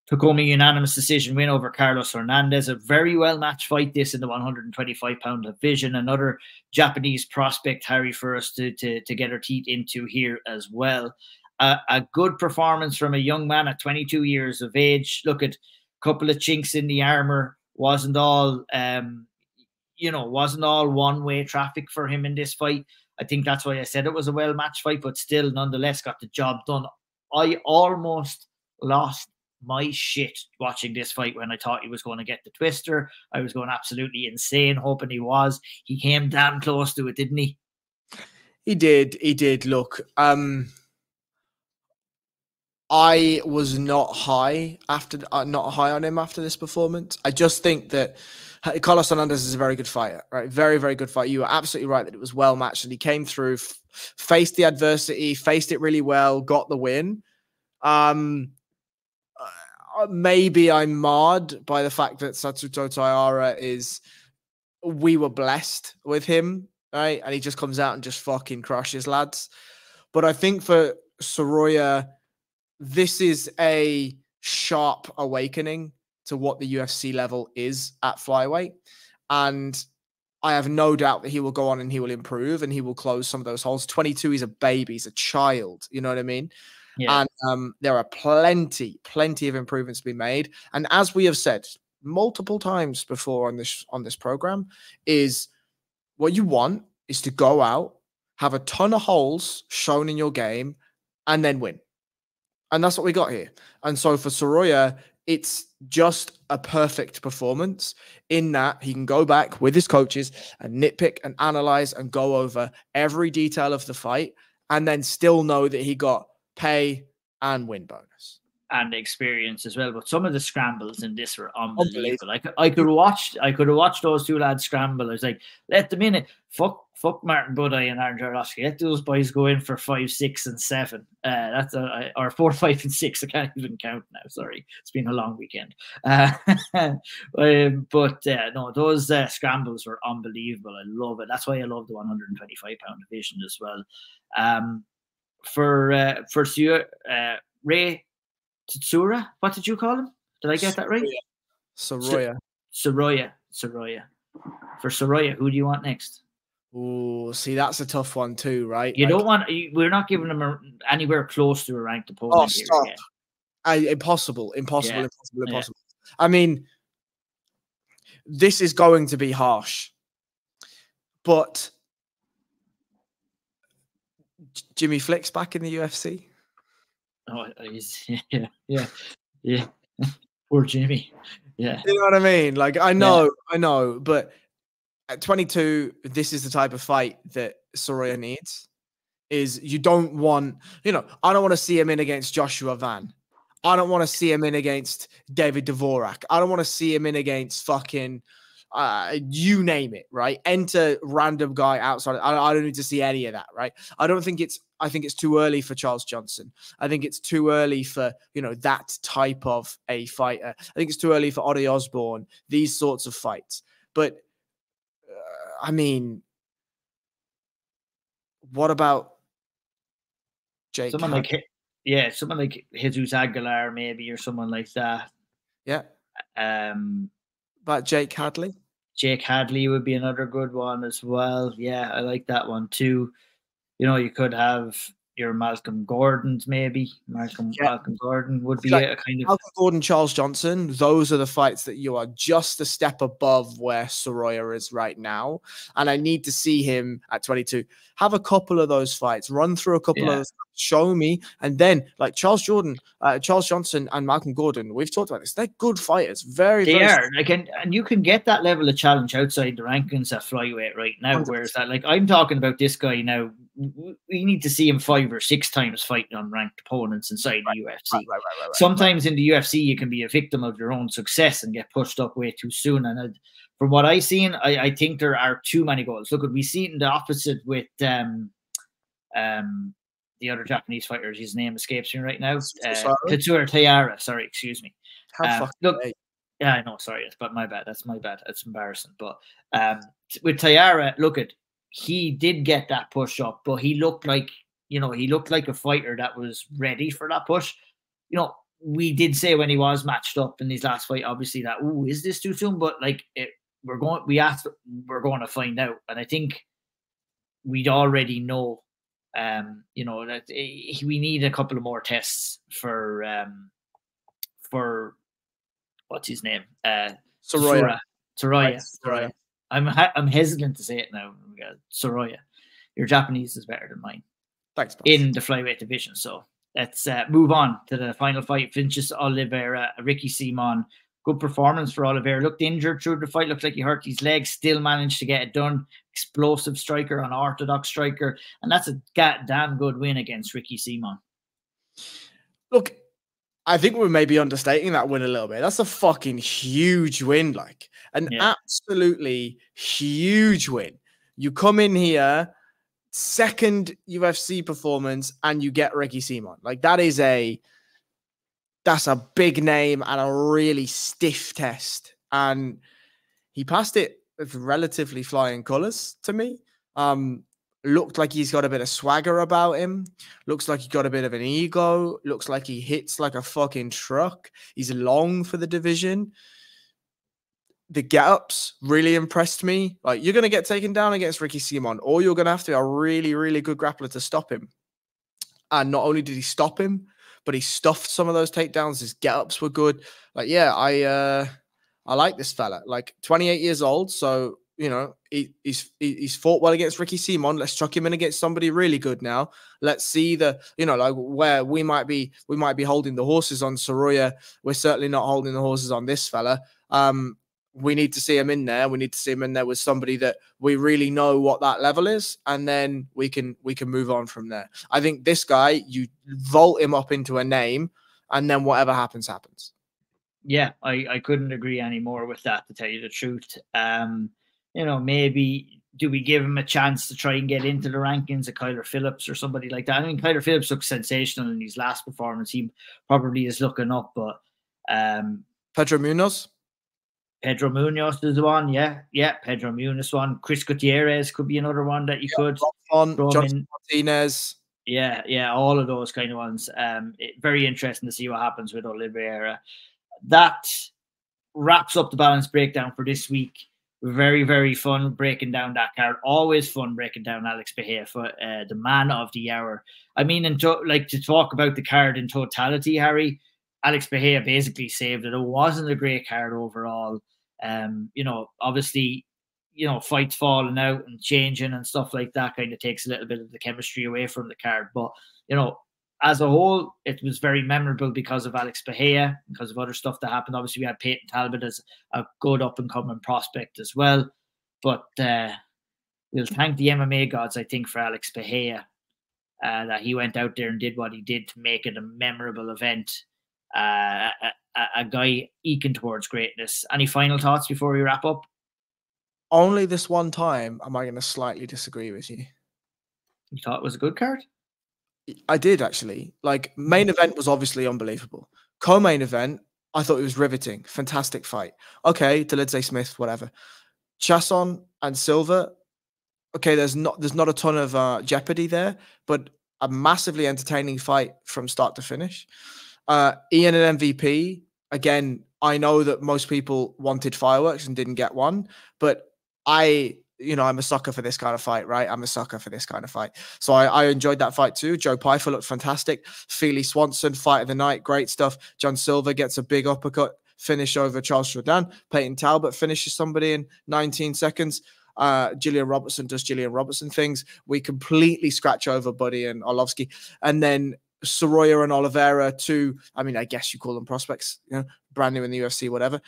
took home a unanimous decision win over Carlos Hernandez. A very well-matched fight, this, in the 125-pound division. Another Japanese prospect, Harry, for us to get our teeth into here as well. A good performance from a young man at 22 years of age. Look, at a couple of chinks in the armor. Wasn't all one-way traffic for him in this fight. I think that's why I said it was a well-matched fight, but still, nonetheless, got the job done. I almost lost my shit watching this fight when I thought he was going to get the twister. I was going absolutely insane, hoping he was. He came damn close to it, didn't he? He did. Look, I was not high on him after this performance. I just think that Carlos Hernandez is a very good fighter, right? Very, very good fighter. You are absolutely right that it was well matched, and he came through, faced the adversity, faced it really well, got the win. Maybe I'm marred by the fact that Satsuto Taira we were blessed with him, right? And he just comes out and just fucking crushes lads. But I think for Soroya, this is a sharp awakening to what the UFC level is at flyweight. And I have no doubt that he will go on and he will improve and he will close some of those holes. 22, he's a baby, he's a child. You know what I mean? Yeah. And there are plenty of improvements to be made. And as we have said multiple times before on this program, is what you want is to go out, have a ton of holes shown in your game, and then win. And that's what we got here. And so for Soroya, it's just a perfect performance in that he can go back with his coaches and nitpick and analyze and go over every detail of the fight and then still know that he got pay and win bonus. And experience as well. But some of the scrambles in this were unbelievable. I could have watched those two lads scramble. I was like, let them in it. Fuck Martin Buday and Aaron Jarosky. Let those boys go in for 5, 6, and 7. Or 4, 5, and 6. I can't even count now. Sorry, it's been a long weekend. No, those scrambles were unbelievable. I love it. That's why I love the 125-pound division as well. For Rei Tetsura, what did you call him? Did I get that right? Soroya. Soroya. For Soroya, who do you want next? Oh, see, that's a tough one too, right? We're not giving him anywhere close to a ranked opponent. Oh, stop. Impossible. Yeah. I mean, this is going to be harsh, but Jimmy Flick's back in the UFC. Oh, yeah. Poor Jimmy. Yeah. You know what I mean? Like, I know, but at 22, this is the type of fight that Soroya needs. is you don't want, I don't want to see him in against Joshua Van. I don't want to see him in against David Dvorak. I don't want to see him in against fucking, you name it, right? Enter random guy outside. I don't need to see any of that, right? I think it's too early for Charles Johnson. I think it's too early for, that type of a fighter. I think it's too early for Ozzy Osbourne, these sorts of fights. But, I mean, what about Jake? Someone like Jesus Aguilar, maybe, or someone like that. Yeah. But Jake Hadley? Jake Hadley would be another good one as well. Yeah, I like that one too. You could have your Malcolm Gordons, maybe. Malcolm Gordon would be a kind of Malcolm Gordon, Charles Johnson. Those are the fights that you are just a step above where Soroya is right now. And I need to see him at 22 have a couple of those fights, run through a couple of those, show me. And then, like Charles Johnson and Malcolm Gordon, we've talked about this. They're good fighters. They are. And you can get that level of challenge outside the rankings at flyweight right now. 100%. Whereas that, like, I'm talking about this guy now. We need to see him 5 or 6 times fighting unranked opponents inside the UFC. Right. Sometimes in the UFC, you can be a victim of your own success and get pushed up way too soon. And from what I've seen, I think there are too many goals. Look, we see it in the opposite with the other Japanese fighter. His name escapes me right now. Katsura Taira. Sorry, excuse me. Yeah, I know. Sorry, but my bad. That's my bad. That's embarrassing. But with Taira, he did get that push up, but he looked like a fighter that was ready for that push. We did say when he was matched up in his last fight, obviously that, is this too soon? But we're going to find out, and I think we'd already know. That we need a couple of more tests for what's his name? Soroya. Soroya. I'm hesitant to say it now. Soroya. Your Japanese is better than mine. Thanks, boss. In the flyweight division. So let's move on to the final fight. Vinicius Oliveira, Ricky Simon. Good performance for Oliveira. Looked injured through the fight. Looked like he hurt his legs. Still managed to get it done. Explosive striker, unorthodox striker. And that's a damn good win against Ricky Simon. Look, I think we may be understating that win a little bit. That's a fucking huge win, absolutely huge win. You come in here, second UFC performance, and you get Ricky Simon. That's a big name and a really stiff test. And he passed it with relatively flying colors to me. Looked like he's got a bit of swagger about him. Looks like he got a bit of an ego. Looks like he hits like a fucking truck. He's long for the division. The get-ups really impressed me. You're going to get taken down against Ricky Simon, or you're going to have to be a really, really good grappler to stop him. And not only did he stop him, but he stuffed some of those takedowns. His get-ups were good. I like this fella. 28 years old, so he's fought well against Ricky Simon. Let's chuck him in against somebody really good now. Let's see where we might be holding the horses on Soroya. We're certainly not holding the horses on this fella. We need to see him in there. We need to see him in there with somebody that we really know what that level is, and then we can move on from there. I think this guy, you vault him up into a name, and then whatever happens, happens. Yeah, I couldn't agree any more with that, to tell you the truth. Maybe do we give him a chance to try and get into the rankings of Kyler Phillips or somebody like that? I mean, Kyler Phillips looks sensational in his last performance. He probably is looking up, but Pedro Munoz is the one. Yeah, Pedro Munoz one. Chris Gutierrez could be another one that you could. Jonathan Martinez. Yeah, all of those kind of ones. Very interesting to see what happens with Oliveira. That wraps up the balance breakdown for this week. Very, very fun breaking down that card. Always fun breaking down Alex Pereira for the man of the hour. I mean, to talk about the card in totality, Harry, Alex Pereira basically saved it. It wasn't a great card overall. Obviously, fights falling out and changing and stuff like that kind of takes a little bit of the chemistry away from the card. But, as a whole, it was very memorable because of Alex Pereira, because of other stuff that happened. Obviously, we had Peyton Talbot as a good up-and-coming prospect as well. But we'll thank the MMA gods, I think, for Alex Pereira that he went out there and did what he did to make it a memorable event. A guy eking towards greatness. Any final thoughts before we wrap up? Only this one time am I going to slightly disagree with you. You thought it was a good card? I did, actually. Like, main event was obviously unbelievable. Co-main event, I thought it was riveting. Fantastic fight. Okay, to Lindsay Smith, whatever. Chasson and Silva, okay, there's not a ton of jeopardy there, but a massively entertaining fight from start to finish. Ian and MVP, again, I know that most people wanted fireworks and didn't get one, but I'm a sucker for this kind of fight, right? I'm a sucker for this kind of fight. So I enjoyed that fight too. Joe Pyfer looked fantastic. Feely Swanson, fight of the night, great stuff. John Silva gets a big uppercut finish over Charles Jourdain. Peyton Talbot finishes somebody in 19 seconds. Gillian Robertson does Gillian Robertson things. We completely scratch over Buddy and Orlovsky. And then Soroya and Oliveira, I guess you call them prospects, brand new in the UFC, whatever.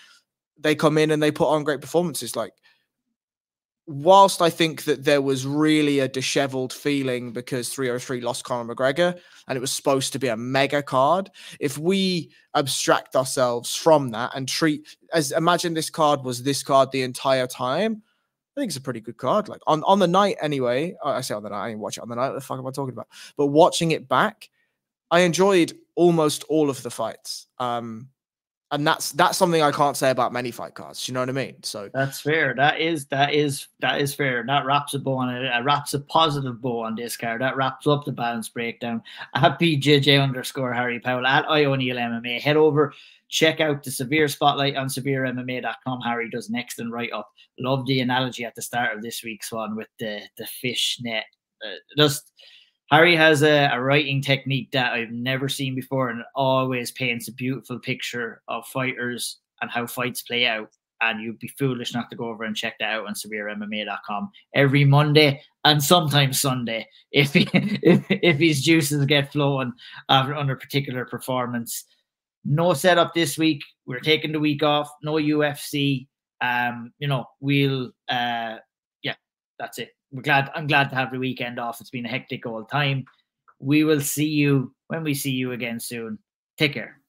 They come in and they put on great performances. Like, whilst I think that there was really a disheveled feeling because 303 lost Conor McGregor and it was supposed to be a mega card, if we abstract ourselves from that and imagine this card was this card the entire time, I think it's a pretty good card. Like on the night anyway, I say on the night, I didn't watch it on the night. What the fuck am I talking about? But watching it back, I enjoyed almost all of the fights. And that's something I can't say about many fight cards. You know what I mean? So that's fair. That is fair. That wraps a bow on it. Wraps a positive bow on this card. That wraps up the balance breakdown. At PJJ_Harry Powell at O'Neill MMA. Head over, check out the Severe Spotlight on SevereMMA.com. Harry does an excellent write-up. Love the analogy at the start of this week's one with the fish net. Harry has a writing technique that I've never seen before, and it always paints a beautiful picture of fighters and how fights play out. And you'd be foolish not to go over and check that out on SevereMMA.com every Monday and sometimes Sunday if his juices get flowing under particular performance. No setup this week. We're taking the week off. No UFC. That's it. I'm glad to have the weekend off. It's been a hectic old time. We will see you when we see you again soon. Take care.